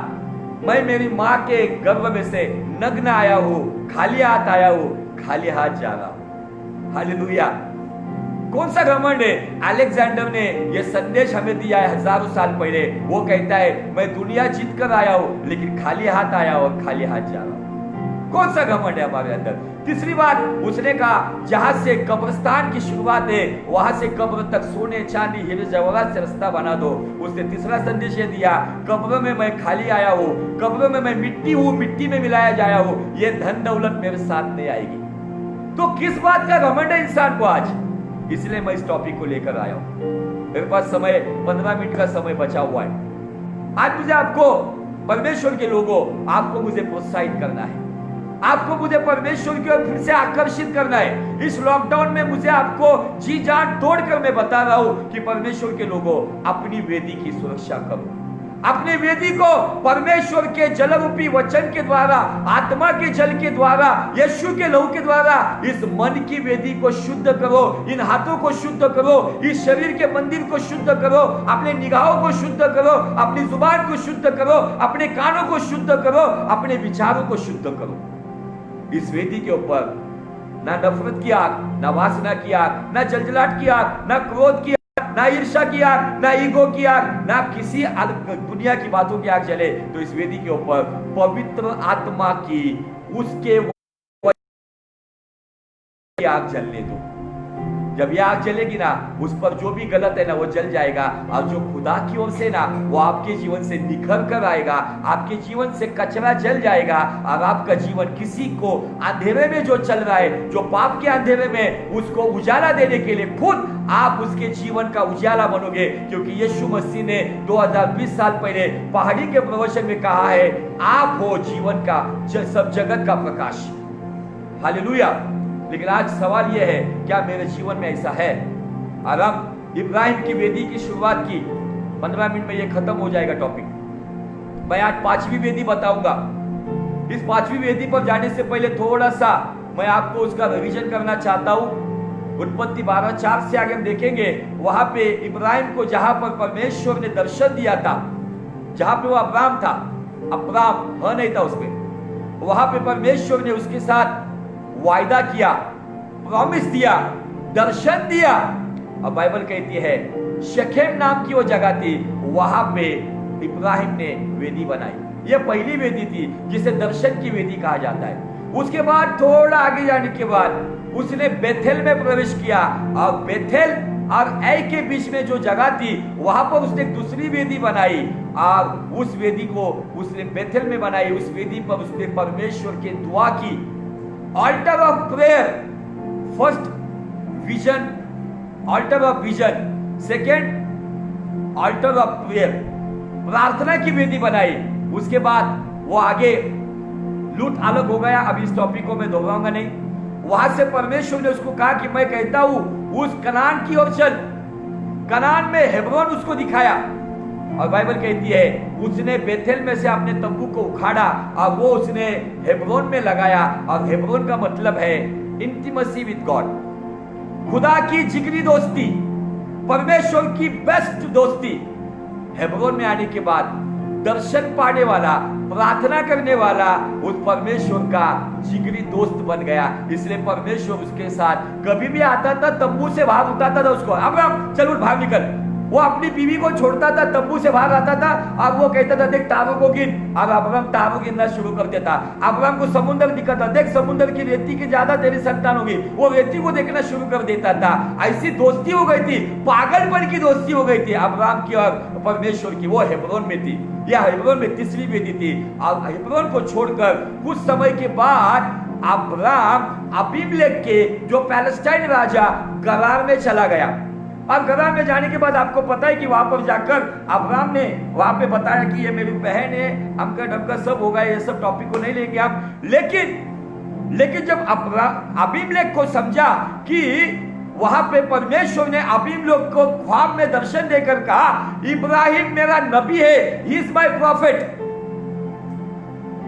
मैं मेरी मां के गर्भ में से नग्न आया हूं, खाली हाथ आया हूं, खाली हाथ जा रहा हूं। हालेलुया। कौन सा घमंड है? अलेक्जेंडर ने यह संदेश हमें दिया है हजारों साल पहले। वो कहता है मैं दुनिया जीत कर आया हूं लेकिन खाली हाथ आया और खाली हाथ जा रहा हूं। कौन सा घमंड है हमारे अंदर? तीसरी बात उसने कहा, जहां से कब्रिस्तान की शुरुआत है वहां से कब्र तक सोने चांदी हीरे जवाहरात से रास्ता बना दो। उसने तीसरा संदेश ये दिया, कब्र में मैं खाली आया हूं, कब्र में मैं मिट्टी हूं, मिट्टी में मिलाया जाया हूं, ये धन दौलत मेरे साथ नहीं आएगी। तो किस बात का घमंड है इंसान को आज? इसलिए मैं इस टॉपिक को लेकर आया हूं। मेरे पास समय 15 मिनट का समय बचा हुआ है। आज मुझे आपको, परमेश्वर के लोगों, आपको मुझे प्रोत्साहित करना है, आपको मुझे परमेश्वर की ओर फिर से आकर्षित करना है। इस लॉकडाउन में मुझे आपको जी जान तोड़कर मैं बता रहा हूं कि परमेश्वर के लोगों, अपनी वेदी की सुरक्षा करो, अपने वेदी को परमेश्वर के जल रूपी वचन के द्वारा, आत्मा के जल के द्वारा, यीशु के लहू के द्वारा इस मन की वेदी को शुद्ध करो, इन हाथों को शुद्ध करो, इस शरीर के मंदिर को शुद्ध करो, अपने निगाहों को शुद्ध करो, अपनी जुबान को शुद्ध करो, अपने कानों को शुद्ध करो, अपने विचारों को शुद्ध करो। इस वेदी के ऊपर ना नफरत की आग, ना वासना की आग, ना जलजलाहट की आग, ना क्रोध की आग, ना ईर्ष्या की आग, ना ईगो की आग, ना किसी दुनिया की बातों की आग जले। तो इस वेदी के ऊपर पवित्र आत्मा की उसके आग जलने दो। जब यह आग जलेगी ना, उस पर जो भी गलत है ना वो जल जाएगा, और जो खुदा की ओर से ना वो आपके जीवन से निखर कर आएगा, आपके जीवन से कचरा जल जाएगा, और आपका जीवन किसी को अंधेरे में जो चल रहा है, जो पाप के अंधेरे में, उसको उजाला देने के लिए खुद आप उसके जीवन का उजाला बनोगे। क्योंकि यीशु मसीह ने 2020 साल पहले पहाड़ी के प्रवचन में कहा है, आप हो जीवन का सब जगत का प्रकाश। हालेलुया। लेकिन आज सवाल यह है, क्या मेरे जीवन में ऐसा है? और हम इब्राहिम की वेदी की शुरुआत की, 15 मिनट में यह खत्म हो जाएगा टॉपिक। मैं आज 5वीं वेदी बताऊंगा। इस 5वीं वेदी पर जाने से पहले थोड़ा सा मैं आपको उसका रिवीजन करना चाहता हूं। उत्पत्ति 12:4 से आगे हम देखेंगे, वहां पे इब्राहिम को जहां पर परमेश्वर ने दर्शन दिया था, जहां पे वो अब्राम था, अब्राम नहीं था उसमें, वहां पे परमेश्वर ने उसके साथ वायदा किया, प्रॉमिस दिया, दर्शन दिया। और बाइबल कहती है शकेम नाम की वो जगह थी, वहां पे इब्राहिम ने वेदी बनाई। ये पहली वेदी थी जिसे दर्शन की वेदी कहा जाता है। उसके बाद थोड़ा आगे जाने के बाद उसने बेथेल में प्रवेश किया, और बेथेल और ऐ के बीच में जो जगह थी वहां पर उसने एक दूसरी वेदी बनाई, और उस वेदी को उसने बेथेल में बनाई। उस वेदी पर उसने परमेश्वर की दुआ की। Alter of prayer, first vision, alter of vision, second alter of prayer, प्रार्थना की वेदी बनाई। उसके बाद वो आगे लूट अलग हो गया, अभी इस टॉपिक को मैं दोहराऊंगा नहीं। वहां से परमेश्वर ने उसको कहा कि मैं कहता हूं उस कनान की ओर चल। कनान में हेब्रोन उसको दिखाया, और बाइबल कहती है उसने बेथेल में से अपने तंबू को उखाड़ा और वो उसने हेब्रोन में लगाया। और हेब्रोन का मतलब है इंटीमेसी विद गॉड, खुदा की जिगरी दोस्ती, परमेश्वर की बेस्ट दोस्ती। हेब्रोन में आने के बाद दर्शन पाने वाला, प्रार्थना करने वाला उस परमेश्वर का जिगरी दोस्त बन गया। इसलिए परमेश्वर उसके साथ कभी भी आता था, तंबू से बाहर उठाता था उसको, अब्राहम चल उठ बाहर निकल। वो अपनी बीवी को छोड़ता था, तंबू से बाहर आता था, और वो कहता था देख तारों को गिन, और अब्राहम तारों गिनना शुरू कर देता। अब्राहम को समुद्र दिखाता, देख समुद्र की रेती की ज्यादा तेरी संतान होगी, वो रेती को देखना शुरू कर देता था। ऐसी दोस्ती हो गई थी, पागलपन की दोस्ती हो गई थी अब्राहम की और परमेश्वर की। वो हेब्रोन में थी, यह हेब्रोन में तीसरी वेदी थी। और हेब्रोन को छोड़कर कुछ समय के बाद अब्राहम अबीमेलेक के जो पैलेस्टाइन राजा गरार में चला गया। अब गरार में जाने के बाद आपको पता है कि वहां पर जाकर अब्राहम ने वहां पे बताया कि ये मेरी बहन है, अमका ढमका सब होगा। ये सब टॉपिक को नहीं लेंगे हम, लेकिन जब अबीमेलेक को समझा कि वहां पे परमेश्वर ने अबीमेलेक को ख्वाब में दर्शन देकर कहा इब्राहिम मेरा नबी है, ही इज माय प्रॉफिट।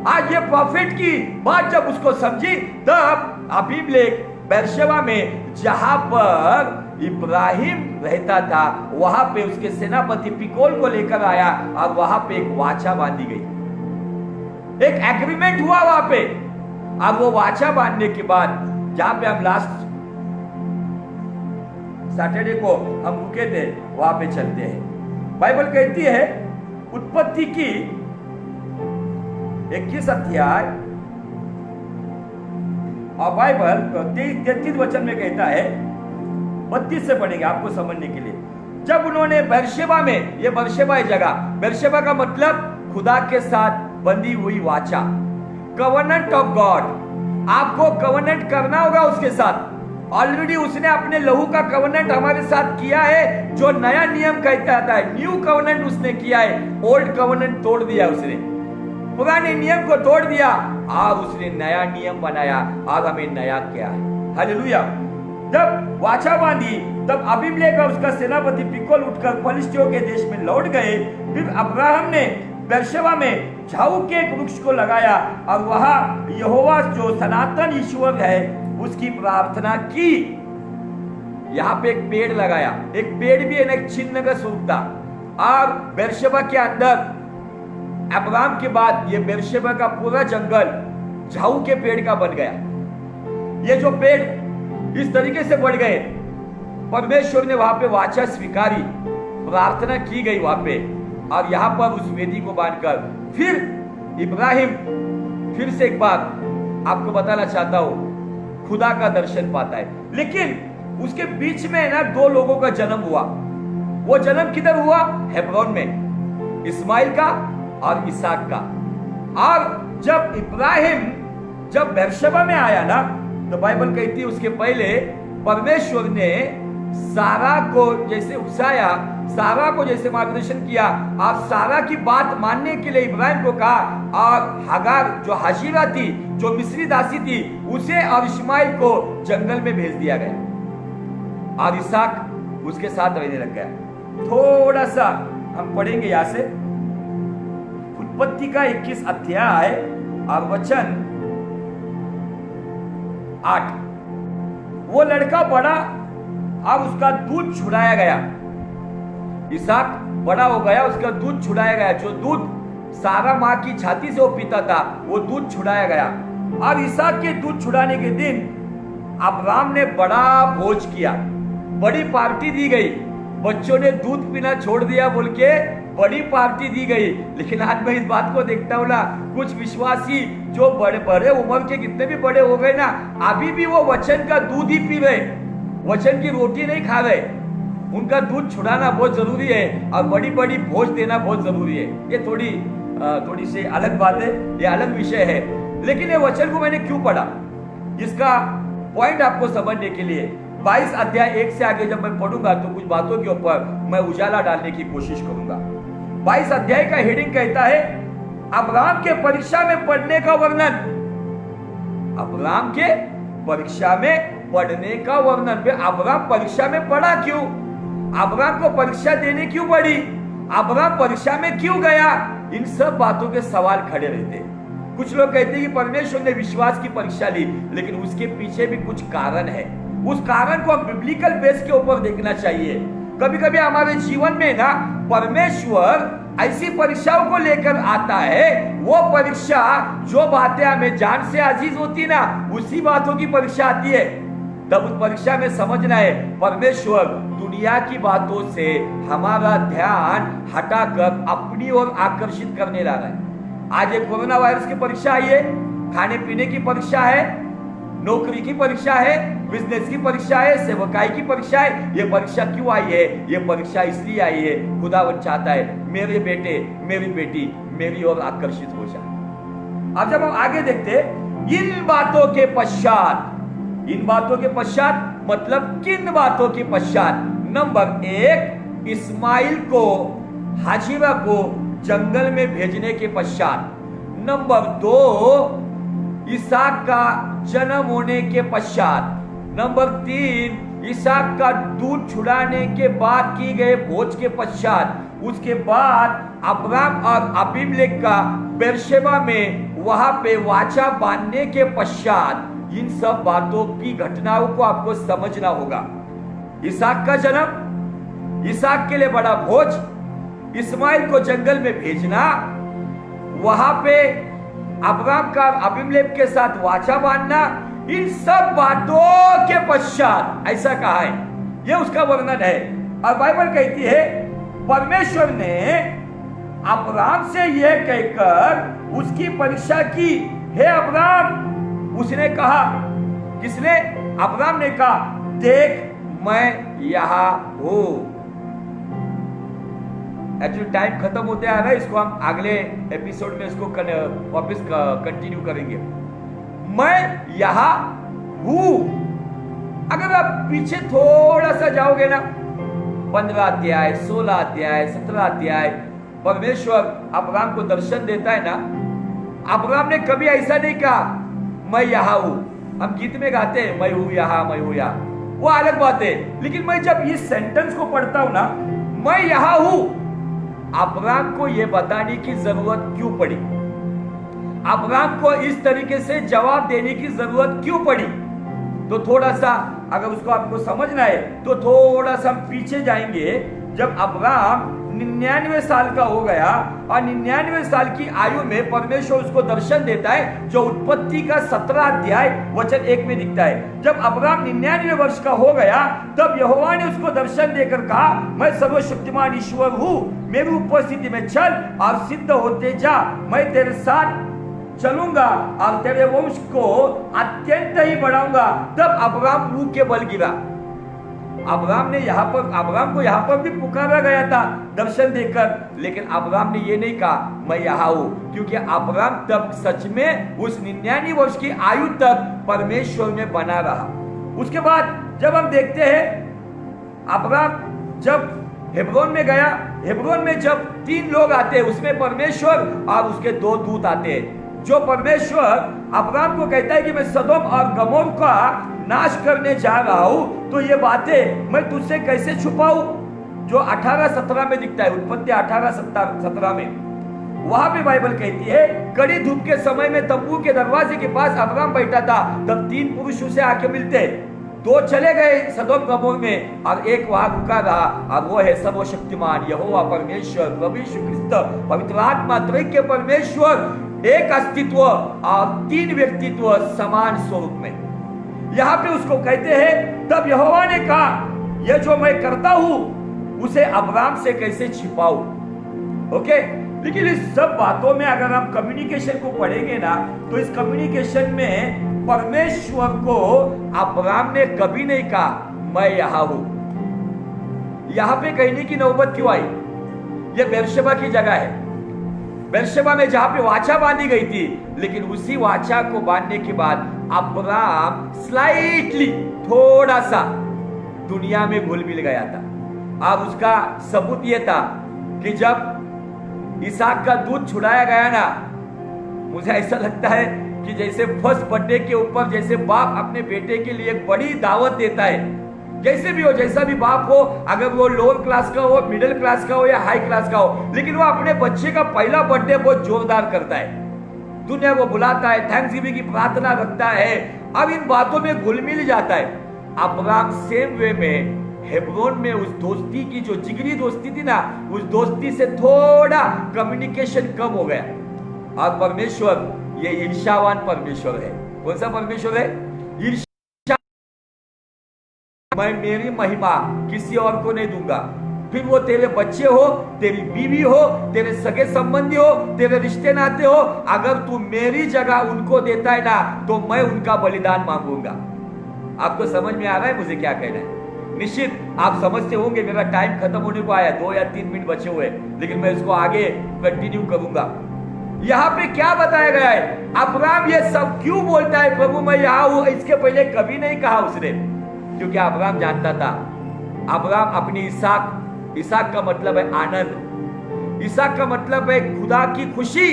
आज ये प्रॉफिट की बात जब उसको समझी, तब अबीमेलेक बेरशेबा में जहां पर इब्राहिम रहता था वहां पे उसके सेनापति पिकोल को लेकर आया, और वहां पे एक वाचा बांधी गई, एक एग्रीमेंट हुआ वहां पे। अब वो वाचा बांधने के बाद, जहां पे हम लास्ट सैटरडे को हम रुके थे, वहां पे चलते हैं। बाइबल कहती है उत्पत्ति की 21 अध्याय और बाइबल 33 वचन में कहता है, 32 से पढ़ेंगे आपको समझने के लिए। जब उन्होंने बेरशेबा में, ये बेरशेबा है जगह, बेरशेबा का मतलब खुदा के साथ बंधी हुई वाचा, कवनेंट ऑफ गॉड। आपको कवनेंट करना होगा उसके साथ। ऑलरेडी उसने अपने लहू का कवनेंट हमारे साथ किया है, जो नया नियम कहता है, न्यू कवनेंट उसने किया है। ओल्ड कवनेंट तोड़ दिया उसने, पुराने नियम को तोड़ दिया, और उसने नया नियम बनाया, और हमें नया किया है। हालेलुया। जब वाचा बांधी, तब अबीमेलेक और उसका सेनापति पिकोल उठकर फलिस्तियों के देश में लौट गए। फिर अब्राहम ने बेरशेबा में झाऊ के एक वृक्ष को लगाया और वहां यहोवा जो सनातन ईश्वर है उसकी प्रार्थना की। यहाँ पे एक पेड़ लगाया, एक पेड़ भी है ना, एक चिन्ह का स्वरूप था। और बेरशेबा के अंदर अब्राहम के बाद ये बेरशेबा का पूरा जंगल झाऊ के पेड़ का बन गया। ये जो पेड़ इस तरीके से बढ़ गए, परमेश्वर ने वहां पे वाचा स्वीकारी, प्रार्थना की गई वहां पे। और यहां पर उस वेदी को बांधकर फिर इब्राहिम फिर से एक बार आपको बताना चाहता हूं, खुदा का दर्शन पाता है। लेकिन उसके बीच में ना दो लोगों का जन्म हुआ। वो जन्म किधर हुआ? हेब्रोन में, इस्माइल का और इसहाक का। और जब इब्राहिम जब बेरशेबा में आया ना, तो बाइबल कहती है उसके पहले परमेश्वर ने सारा को जैसे उकसाया, सारा को जैसे मार्गदर्शन किया और सारा की बात मानने के लिए इब्राहिम को कहा। और हगार जो हाशिरा थी, जो मिस्री दासी थी, उसे और इस्माइल को जंगल में भेज दिया गया और इसहाक उसके साथ रहने लग गया। थोड़ा सा हम पढ़ेंगे यहां से उत्पत्ति का 21 अध्याय और वचन 8। वो लड़का बड़ा और उसका दूध छुड़ाया गया। इसहाक बड़ा हो गया, उसका दूध छुड़ाया गया। जो दूध सारा माँ की छाती से वो पीता था, वो दूध छुड़ाया गया। और इसहाक के दूध छुड़ाने के दिन अब्राम ने बड़ा भोज किया, बड़ी पार्टी दी गई। बच्चों ने दूध पीना छोड़ दिया बोल के बड़ी पार्टी दी गई। लेकिन आज मैं इस बात को देखता हूँ ना, कुछ विश्वासी जो बड़े बड़े उम्र के कितने भी बड़े हो गए ना, अभी भी वो वचन का दूध ही पी रहे, वचन की रोटी नहीं खा रहे। उनका दूध छुड़ाना बहुत जरूरी है और बड़ी बड़ी भोज देना बहुत जरूरी है। ये थोड़ी सी अलग बात है, ये अलग विषय है। लेकिन ये वचन को मैंने क्यों पढ़ा, इसका पॉइंट आपको समझने के लिए 22 अध्याय 1 से आगे जब मैं पढ़ूंगा तो कुछ बातों के ऊपर मैं उजाला डालने की कोशिश करूंगा। 22 अध्याय का हेडिंग कहता है अब्राम के परीक्षा में पढ़ने का वर्णन। अब्राम के परीक्षा में पढ़ने का वर्णन। अब्राम परीक्षा में पढ़ा क्यों? अब्राम को परीक्षा देने क्यों पड़ी? अब्राम परीक्षा में क्यों गया? इन सब बातों के सवाल खड़े रहते। कुछ लोग कहते हैं कि परमेश्वर ने विश्वास की परीक्षा ली, लेकिन उसके पीछे भी कुछ कारण है। उस कारण को हम बिब्लिकल बेस के ऊपर देखना चाहिए। कभी कभी हमारे जीवन में ना परमेश्वर ऐसी परीक्षाओं को लेकर आता है, वो परीक्षा जो बातें हमें जान से अजीज होती ना, उसी बातों की परीक्षा आती है। तब उस परीक्षा में समझना है परमेश्वर दुनिया की बातों से हमारा ध्यान हटाकर अपनी ओर आकर्षित करने ला रहा है। आज एक कोरोना वायरस की परीक्षा आई है, खाने पीने की परीक्षा है, नौकरी की परीक्षा है, बिजनेस की परीक्षा है, सेवकाई की परीक्षा है। ये परीक्षा क्यों आई है? ये परीक्षा इसलिए आई है, खुदावंद चाहता है मेरे बेटे मेरी बेटी मेरी ओर आकर्षित हो जाए। अब जब हम आगे देखते, इन बातों के पश्चात, इन बातों के पश्चात मतलब किन बातों के पश्चात? नंबर 1, इस्माइल को हाजिरा को जंगल में भेजने के पश्चात। नंबर 2, इसहाक का जन्म होने के पश्चात। नंबर 3, इसहाक का दूध छुड़ाने के बाद की गए भोज के पश्चात। उसके बाद अब्राम और अबीमेलेक का बेरशेबा में वहां पे वाचा बांधने के पश्चात। इन सब बातों की घटनाओं को आपको समझना होगा। इसहाक का जन्म, इसहाक के लिए बड़ा भोज, इस्माइल को जंगल में भेजना, वहां पे अब्राम का अबीमेलेक के साथ वाचा बांधना, इन सब बातों के पश्चात ऐसा कहा है, यह उसका वर्णन है। और बाइबल कहती है परमेश्वर ने अब्राम से यह कहकर उसकी परीक्षा की, हे अब्राम। उसने कहा, किसने? अब्राम ने कहा, देख मैं यहां हूं। एक्चुअली टाइम खत्म होते आ रहा है, इसको हम अगले एपिसोड में इसको वापस कंटिन्यू करेंगे। मैं यहां हूं। अगर आप पीछे थोड़ा सा जाओगे ना, 15 अध्याय, 16 अध्याय, 17 अध्याय, परमेश्वर अब्राम को दर्शन देता है ना। अब्राम ने कभी ऐसा नहीं कहा मैं यहां हूं। हम गीत में गाते हैं मैं हूं यहां, मैं हूं यहां, वो अलग बात है। लेकिन मैं जब इस सेंटेंस को पढ़ता हूं ना, मैं यहां हूं, अब्राम को यह बताने की जरूरत क्यों पड़ी? अब्राम को इस तरीके से जवाब देने की जरूरत क्यों पड़ी? तो थोड़ा सा अगर उसको आपको समझना है तो थोड़ा सा पीछे जाएंगे। जब अब्राम 99 साल का हो गया और 99 साल की आयु में परमेश्वर उसको दर्शन देता है, जो उत्पत्ति का 17 अध्याय वचन 1 में दिखता है। जब अब्राम 99 वर्ष का हो गया तब यहोवा ने उसको दर्शन देकर कहा, मैं सर्वशक्तिमान ईश्वर हूं, मेरी उपस्थिति में चल और सिद्ध होते जा, मैं तेरे साथ चलूंगा और तेरे वंश को अत्यंत ही बढ़ाऊंगा। तब अब्राम मुंह के बल गिरा। अब्राम को यहाँ पर भी पुकारा गया था दर्शन देकर, लेकिन अब्राम ने ये नहीं कहा मैं यहाँ हूं, क्योंकि अब्राम तब सच में उस 99 वर्ष की आयु तक परमेश्वर में बना रहा। उसके बाद जब हम देखते हैं अब्राम जब हेब्रोन में गया, हेब्रोन में जब 3 लोग आते हैं, उसमें परमेश्वर और उसके 2 दूत आते हैं। जो परमेश्वर अब्राम को कहता है कि मैं सदोम और गमोर का नाश करने जा रहा हूं, तो ये बातें मैं तुझसे कैसे छुपाऊं? जो 18-17 में दिखता है, उत्पत्ति 18-17 में वहां पे बाइबल कहती है, कड़ी धूप के समय में तंबू के दरवाजे के पास अब्राम बैठा था, तब 3 पुरुष उसे आके मिलते। 2 चले गए सदोम गमोर में और एक वहां रुका रहा, और वो है सर्वशक्तिमान यहोवा परमेश्वर प्रभु यीशु ख्रिस्त पवित्र आत्मा त्रैक्य परमेश्वर, एक अस्तित्व और 3 व्यक्तित्व समान स्वरूप में। यहां पे उसको कहते हैं, तब यहोवा ने कहा, यह जो मैं करता हूं उसे अब्राम से कैसे छिपाऊं? ओके, लेकिन इस सब बातों में अगर हम कम्युनिकेशन को पढ़ेंगे ना, तो इस कम्युनिकेशन में परमेश्वर को अब्राम ने कभी नहीं कहा मैं यहां हूं। यहां पे कहने की नौबत क्यों आई? यह बेरशेबा की जगह है, बेरशेबा में जहां पे वाचा बांधी गई थी, लेकिन उसी वाचा को बांधने के बाद अब्राम स्लाइटली थोड़ा सा दुनिया में घुल मिल गया था। अब उसका सबूत यह था कि जब इसहाक का दूध छुड़ाया गया ना, मुझे ऐसा लगता है कि जैसे फर्स्ट बर्थडे के ऊपर जैसे बाप अपने बेटे के लिए एक बड़ी दावत देता है, जैसे भी हो, जैसा भी बाप हो, अगर वो लोअर क्लास का हो, मिडिल क्लास का हो या हाई क्लास का हो, लेकिन वो अपने बच्चे का पहला बर्थडे बहुत जोरदार करता है। दुनिया को बुलाता है, थैंक्स गिविंग की प्रार्थना रखता है, अब इन बातों में घुल मिल जाता है। अब्राम सेम वे में हेब्रोन में उस दोस्ती की जो जिगरी दोस्ती थी ना, उस दोस्ती से थोड़ा कम्युनिकेशन कम हो गया। और परमेश्वर ये ईर्ष्यावान परमेश्वर है। कौन सा परमेश्वर है? ईर्ष्या। मैं मेरी महिमा किसी और को नहीं दूंगा, फिर वो तेरे बच्चे हो, तेरी बीवी हो, तेरे सगे संबंधी हो, तेरे रिश्ते नाते हो, अगर तू मेरी जगह उनको देता है ना, तो मैं उनका बलिदान मांगूंगा। आपको समझ में आ रहा है मुझे क्या कहना है? निश्चित आप समझते होंगे, मेरा टाइम खत्म होने को आया, 2 या 3 मिनट बचे हुए, लेकिन मैं इसको आगे कंटिन्यू करूंगा। यहाँ पे क्या बताया गया है? अब्राम ये सब क्यों बोलता है, प्रभु मैं यहाँ हूं? इसके पहले कभी नहीं कहा उसने, क्योंकि अब्राम जानता था, अब्राम अपनी इसहाक का मतलब है आनंद, इसहाक का मतलब है खुदा की खुशी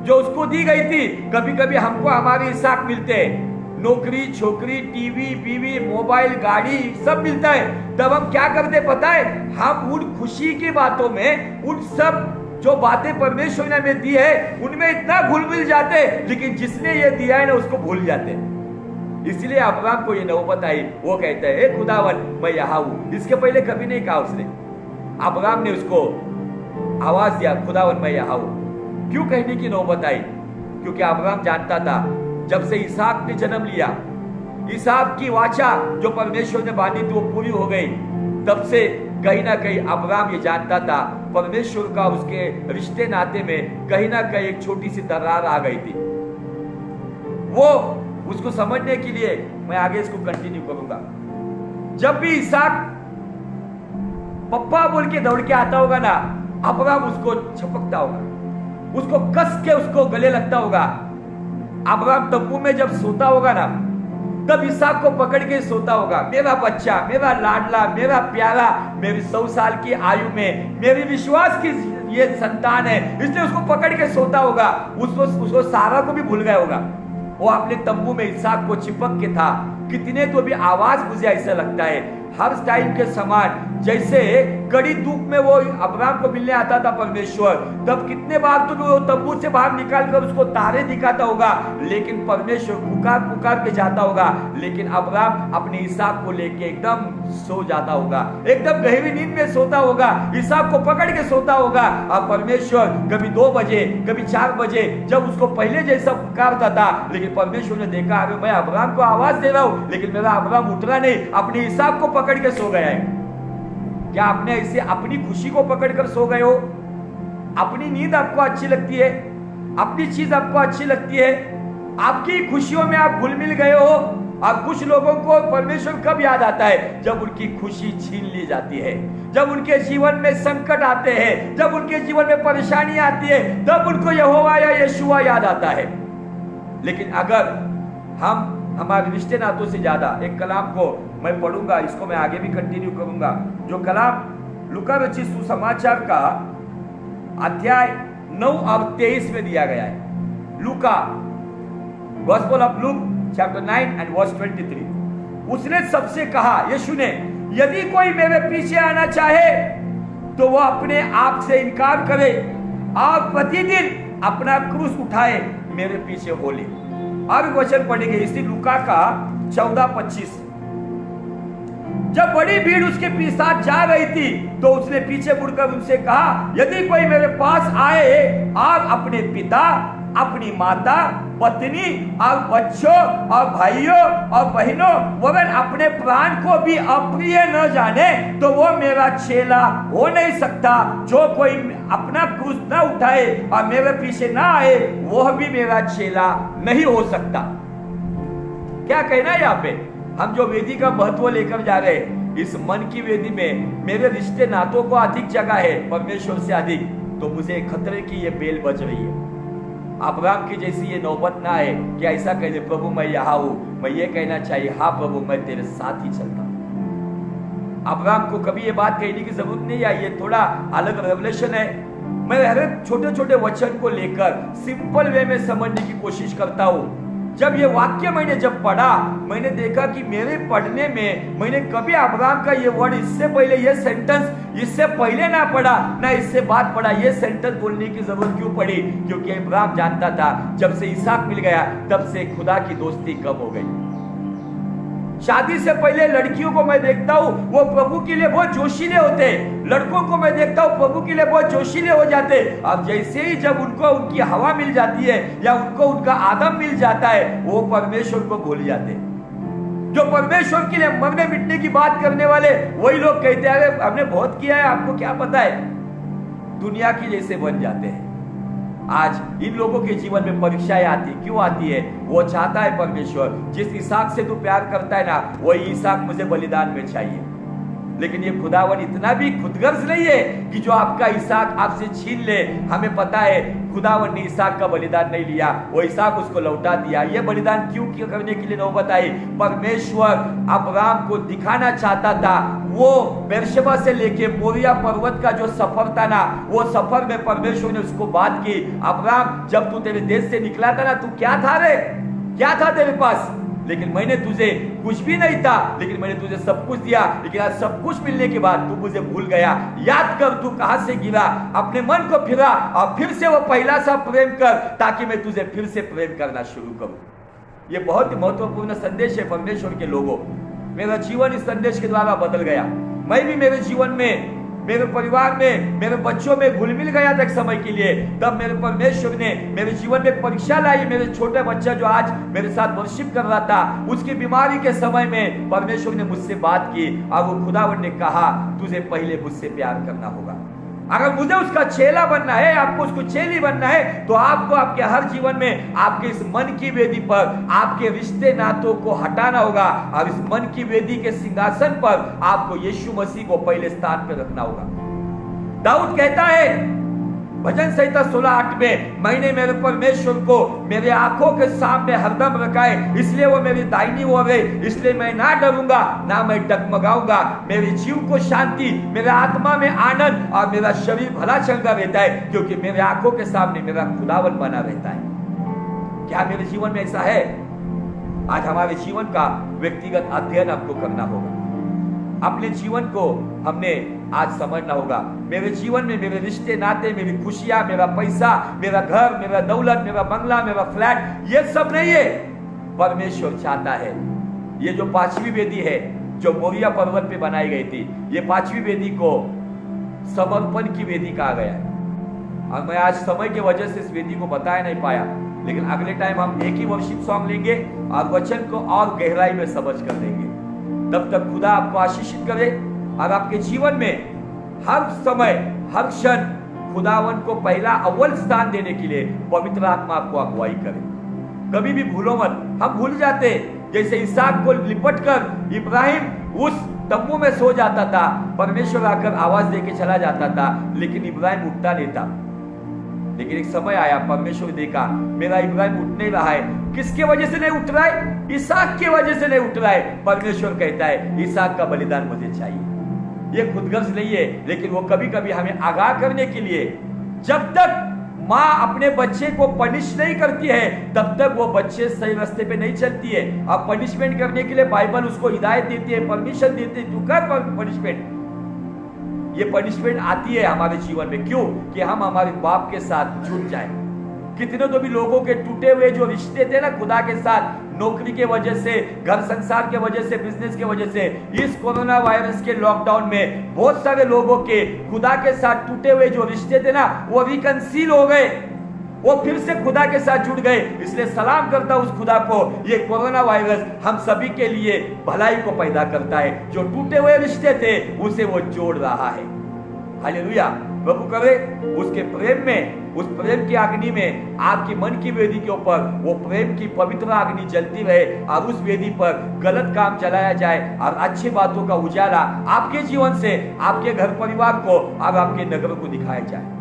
जो उसको दी गई थी। कभी कभी हमको हमारे इसहाक मिलते हैं, नौकरी, छोकरी, टीवी, बीवी, मोबाइल, गाड़ी सब मिलता है, तब हम क्या करते पता है? हम उन खुशी की बातों में, उन सब जो बातें परमेश्वर ने हमें दी है, उनमें इतना घुल मिल जाते, लेकिन जिसने ये दिया है ना उसको भूल जाते। इसलिए अब्राम को ये नौबत आई, वो कहता है ए खुदावन मैं यहाँ हूं। इसके पहले कभी नहीं कहा उसने। अब्राम ने उसको आवाज दिया, खुदावन मैं यहाँ हूं। क्यों कहने की नौबत आई? क्योंकि अब्राम जानता था, जब से इसहाक ने जन्म लिया, इसहाक की वाचा जो परमेश्वर ने बांधी थी वो पूरी हो गई, तब से कहीं ना कहीं अब्राम ये जानता था परमेश्वर का उसके रिश्ते नाते में कहीं ना कहीं एक छोटी सी दरार आ गई थी। वो उसको समझने के लिए मैं आगे इसको कंटिन्यू करूंगा। जब भी इसहाक पप्पा बोल के दौड़ के आता होगा ना, अब्राम उसको छपकता होगा, उसको कस के उसको गले लगता होगा। अब्राम तंबू में जब सोता होगा ना, तब इसहाक को पकड़ के सोता होगा, मेरा बच्चा, मेरा लाडला, मेरा प्यारा, मेरी 100 साल की आयु में मेरी विश्वास की ये संतान है, इसलिए उसको पकड़ के सोता होगा। उसको सारा को भी भूल गया होगा। वो अपने तंबू में इसहाक को चिपक के था। कितने तो भी आवाज मुझे ऐसा लगता है हर टाइम के समान जैसे कड़ी धूप में वो अब्राहम को मिलने आता था परमेश्वर, तब कितने बार तो वो तंबू से बाहर निकाल कर उसको तारे दिखाता होगा, लेकिन परमेश्वर पुकार पुकार के जाता होगा, लेकिन अब्राहम अपने इसहाक को लेके एकदम सो जाता होगा, एकदम गहरी नींद में सोता होगा, इसहाक को पकड़ के सोता होगा। अब परमेश्वर कभी 2 बजे कभी 4 बजे जब उसको पहले जैसा पुकारता था, लेकिन परमेश्वर ने देखा अरे मैं अब्राहम को आवाज दे रहा हूं, लेकिन मेरा अब्राहम उठ रहा नहीं, अपने इसहाक को पकड़ के सो गया है। क्या आपने ऐसे अपनी खुशी को पकड़कर सो गए हो? अपनी नींद आपको अच्छी लगती है, अपनी चीज आपको अच्छी लगती है, आपकी खुशियों में आप घुल मिल गए हो। अब कुछ लोगों को परमेश्वर कब याद आता है? जब उनकी खुशी छीन ली जाती है, जब उनके जीवन में संकट आते हैं, जब उनके जीवन में परेशानी आती है, तब उनको यहोवा या यीशुआ याद आता है। लेकिन अगर हम हमारे रिश्ते नातों से ज्यादा, एक कलाम को मैं पढ़ूंगा, इसको मैं आगे भी कंटिन्यू करूंगा, जो कलाम लूका रचित सुसमाचार का अध्याय 9 और 23 में दिया गया है। लूका, gospel of Luke chapter 9 and verse 23। उसने सबसे कहा, यीशु ने, यदि कोई मेरे पीछे आना चाहे तो वह अपने आप से इनकार करे और प्रतिदिन अपना क्रूस उठाए मेरे पीछे हो ले। और वचन पढ़ेंगे इसी लूका का 14:25। जब बड़ी भीड़ उसके साथ जा रही थी तो उसने पीछे मुड़कर उनसे कहा, यदि कोई मेरे पास आए और अपने पिता, अपनी माता, पत्नी और बच्चों और भाइयों और बहनों वगैरह अपने प्राण को भी अप्रिय न जाने तो वो मेरा चेला हो नहीं सकता। जो कोई अपना क्रूस न उठाए और मेरे पीछे ना आए वह भी मेरा चेला नहीं हो सकता। क्या कहना है यहाँ पे? हम जो वेदी का महत्व लेकर जा रहे हैं, इस मन की वेदी में मेरे रिश्ते नातों को अधिक जगह है परमेश्वर से अधिक, तो मुझे खतरे की ये बेल बज रही है। अब्राहम की जैसी ये नौबत ना आए कि ऐसा कह दे, प्रभु मैं यहाँ हूं, मैं ये कहना चाहिए, हाँ प्रभु मैं तेरे साथ ही चलता हूं। अब्राहम को कभी ये बात कहने की जरूरत नहीं आई, ये थोड़ा अलग रेवलेशन है। मैं हर छोटे छोटे वचन को लेकर सिंपल वे में समझने की कोशिश करता हूं। जब ये वाक्य मैंने जब पढ़ा, मैंने देखा कि मेरे पढ़ने में मैंने कभी अब्राहम का ये वर्ड, इससे पहले ये सेंटेंस इससे पहले ना पढ़ा ना इससे बाद पढ़ा। ये सेंटेंस बोलने की जरूरत क्यों पड़ी? क्योंकि अब्राहम जानता था जब से इसहाक मिल गया तब से खुदा की दोस्ती कम हो गई। शादी से पहले लड़कियों को मैं देखता हूं वो प्रभु के लिए बहुत जोशीले होते, लड़कों को मैं देखता हूं प्रभु के लिए बहुत जोशीले हो जाते। अब जैसे ही जब उनको उनकी हवा मिल जाती है या उनको उनका आदम मिल जाता है, वो परमेश्वर को भूल जाते। जो परमेश्वर के लिए मरने मिटने की बात करने वाले वही लोग कहते हैं अरे हमने बहुत किया है, आपको क्या पता है, दुनिया की जैसे बन जाते हैं। आज इन लोगों के जीवन में परीक्षाएं आती, क्यों आती है? वो चाहता है परमेश्वर जिस इसहाक से तू प्यार करता है ना, वही इसहाक मुझे बलिदान में चाहिए। लेकिन ये खुदावन इतना भी खुदगर्ज नहीं है कि जो आपका इसहाक आपसे छीन ले। हमें पता है खुदावन ने इसहाक का बलिदान नहीं लिया, वो इसहाक उसको लौटा दिया। ये बलिदान क्यों करने के लिए नौबत आई? परमेश्वर अब्राहम को दिखाना चाहता था। वो बेरशेबा से लेके मोरिया पर्वत का जो सफर था ना, वो सफर में परमेश्वर ने उसको बात की, अब्राहम जब तू तेरे देश से निकला था ना, तू क्या था रे, क्या था तेरे पास? लेकिन मैंने तुझे कुछ भी नहीं था, लेकिन मैंने तुझे सब कुछ दिया। लेकिन आज सब कुछ मिलने के बाद तू मुझे भूल गया। याद कर तू कहां से गिरा, अपने मन को फिरा और फिर से वो पहला सा प्रेम कर, ताकि मैं तुझे फिर से प्रेम करना शुरू करूं। ये बहुत ही महत्वपूर्ण संदेश है परमेश्वर के लोगों। मेरा जीवन इस संदेश के द्वारा बदल गया। मैं भी मेरे जीवन में, मेरे परिवार में, मेरे बच्चों में घुल मिल गया था एक समय के लिए। तब मेरे परमेश्वर ने मेरे जीवन में परीक्षा लाई। मेरे छोटे बच्चा जो आज मेरे साथ वर्शिप कर रहा था, उसकी बीमारी के समय में परमेश्वर ने मुझसे बात की और वो खुदावन ने कहा तुझे पहले मुझसे प्यार करना होगा। अगर मुझे उसका चेला बनना है, आपको उसको चेली बनना है, तो आपको आपके हर जीवन में आपके इस मन की वेदी पर आपके रिश्ते नातों को हटाना होगा और इस मन की वेदी के सिंहासन पर आपको यीशु मसीह को पहले स्थान पर रखना होगा। दाऊद कहता है भजन संहिता 16:8 में, मैंने मेरे परमेश्वर को मेरे आंखों के सामने हरदम रखा है, इसलिए वो मेरी दाहिनी ओर है, इसलिए मैं ना डरूंगा ना मैं डगमगाऊंगा। मेरे जीव को शांति, मेरे आत्मा में आनंद और मेरा शरीर भला चंगा रहता है, क्योंकि मेरे आंखों के सामने मेरा खुदावन बना रहता है। क्या मेरे जीवन में ऐसा है? आज हमारे जीवन का व्यक्तिगत अध्ययन आपको करना होगा। अपने जीवन को हमने आज समझना होगा। मेरे जीवन में मेरे रिश्ते नाते, मेरी खुशियां, मेरा पैसा, मेरा घर, मेरा दौलत, मेरा बंगला, मेरा फ्लैट, ये सब नहीं है। परमेश्वर चाहता है, ये जो 5वीं वेदी है जो मोरिया पर्वत पे बनाई गई थी, ये 5वीं वेदी को समर्पण की वेदी कहा गया है। और मैं आज समय की वजह से इस वेदी को बताया नहीं पाया, लेकिन अगले टाइम हम एक ही वर्शिप सॉन्ग लेंगे और वचन को और गहराई में समझ कर लेंगे। तब तक खुदा आपको आशीषित करे और आपके जीवन में हर समय हर क्षण खुदावन को पहला अव्वल स्थान देने के लिए पवित्र आत्मा आपको अगुवाई करे। कभी भी भूलो मत, हम भूल जाते, जैसे इसहाक को लिपट कर इब्राहिम उस तंबू में सो जाता था, परमेश्वर आकर आवाज देके चला जाता था, लेकिन इब्राहिम उठता नहीं था। लेकिन एक समय आया, परमेश्वर देखा मेरा इब्राहिम उठ नहीं रहा है। किसके वजह से नहीं उठ रहा है? इसहाक की वजह से नहीं उठ रहा है। परमेश्वर कहता है इसहाक का बलिदान मुझे चाहिए। ये खुदगर्ज नहीं है, लेकिन वो कभी कभी हमें आगाह करने के लिए, जब तक माँ अपने बच्चे को पनिश नहीं करती है तब तक वो बच्चे सही रास्ते पे नहीं चलती है। अब पनिशमेंट करने के लिए बाइबल उसको हिदायत देती है, परमिशन देती है, तू कर पनिशमेंट। ये पनिशमेंट आती है हमारे जीवन में, क्यों? कि हम हमारे बाप के साथ जुड़ जाएं। कितने तो भी लोगों के टूटे हुए जो रिश्ते थे ना खुदा के साथ, नौकरी के वजह से, घर संसार के वजह से, बिजनेस के वजह से, इस कोरोना वायरस के लॉकडाउन में बहुत सारे लोगों के खुदा के साथ टूटे हुए जो रिश्ते थे ना, वो रिकंसील हो गए, वो फिर से खुदा के साथ जुड़ गए। इसलिए सलाम करता उस खुदा को। ये कोरोना वायरस हम सभी के लिए भलाई को पैदा करता है। जो टूटे हुए रिश्ते थे उसे वो जोड़ रहा है। हालेलुया। प्रभु करे उसके प्रेम में, उस प्रेम की अग्नि में आपकी मन की वेदी के ऊपर वो प्रेम की पवित्र अग्नि जलती रहे और उस वेदी पर गलत काम चलाया जाए और अच्छी बातों का उजाला आपके जीवन से आपके घर परिवार को और आपके नगर को दिखाया जाए।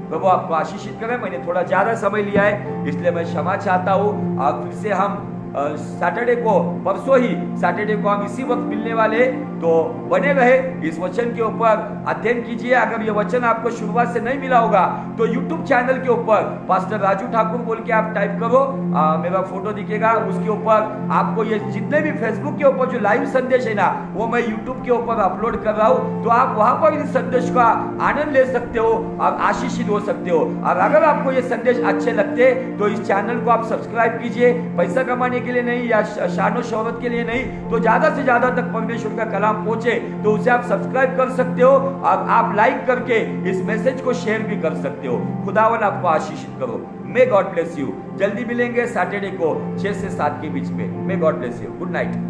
प्रभु आपको आशीषित करे। मैंने थोड़ा ज्यादा समय लिया है, इसलिए मैं क्षमा चाहता हूँ। और फिर से हम सैटरडे को, परसों ही सैटरडे को हम इसी वक्त मिलने वाले, तो बने रहे इस वचन के ऊपर अध्ययन कीजिए। अगर ये वचन आपको शुरुआत से नहीं मिला होगा तो यूट्यूब चैनल के ऊपर पास्टर राजू ठाकुर बोल के आप टाइप करो, मेरा फोटो दिखेगा, उसके ऊपर आपको ये जितने भी फेसबुक के ऊपर जो लाइव संदेश है ना, वो मैं यूट्यूब के ऊपर अपलोड कर रहा हूँ, तो आप वहां पर इस संदेश का आनंद ले सकते हो और आशीषित हो सकते हो। और अगर आपको ये संदेश अच्छे लगते तो इस चैनल को आप सब्सक्राइब कीजिए। पैसा कमाने के लिए नहीं या शानो शौहरत के लिए नहीं, तो ज्यादा से ज्यादा तक परमेश्वर का कलाम पहुंचे तो उसे आप सब्सक्राइब कर सकते हो और आप लाइक करके इस मैसेज को शेयर भी कर सकते हो। खुदावन आपको आशीषित करो। May God bless you. जल्दी मिलेंगे सैटरडे को 6 से 7 के बीच में। May God bless you. Good night.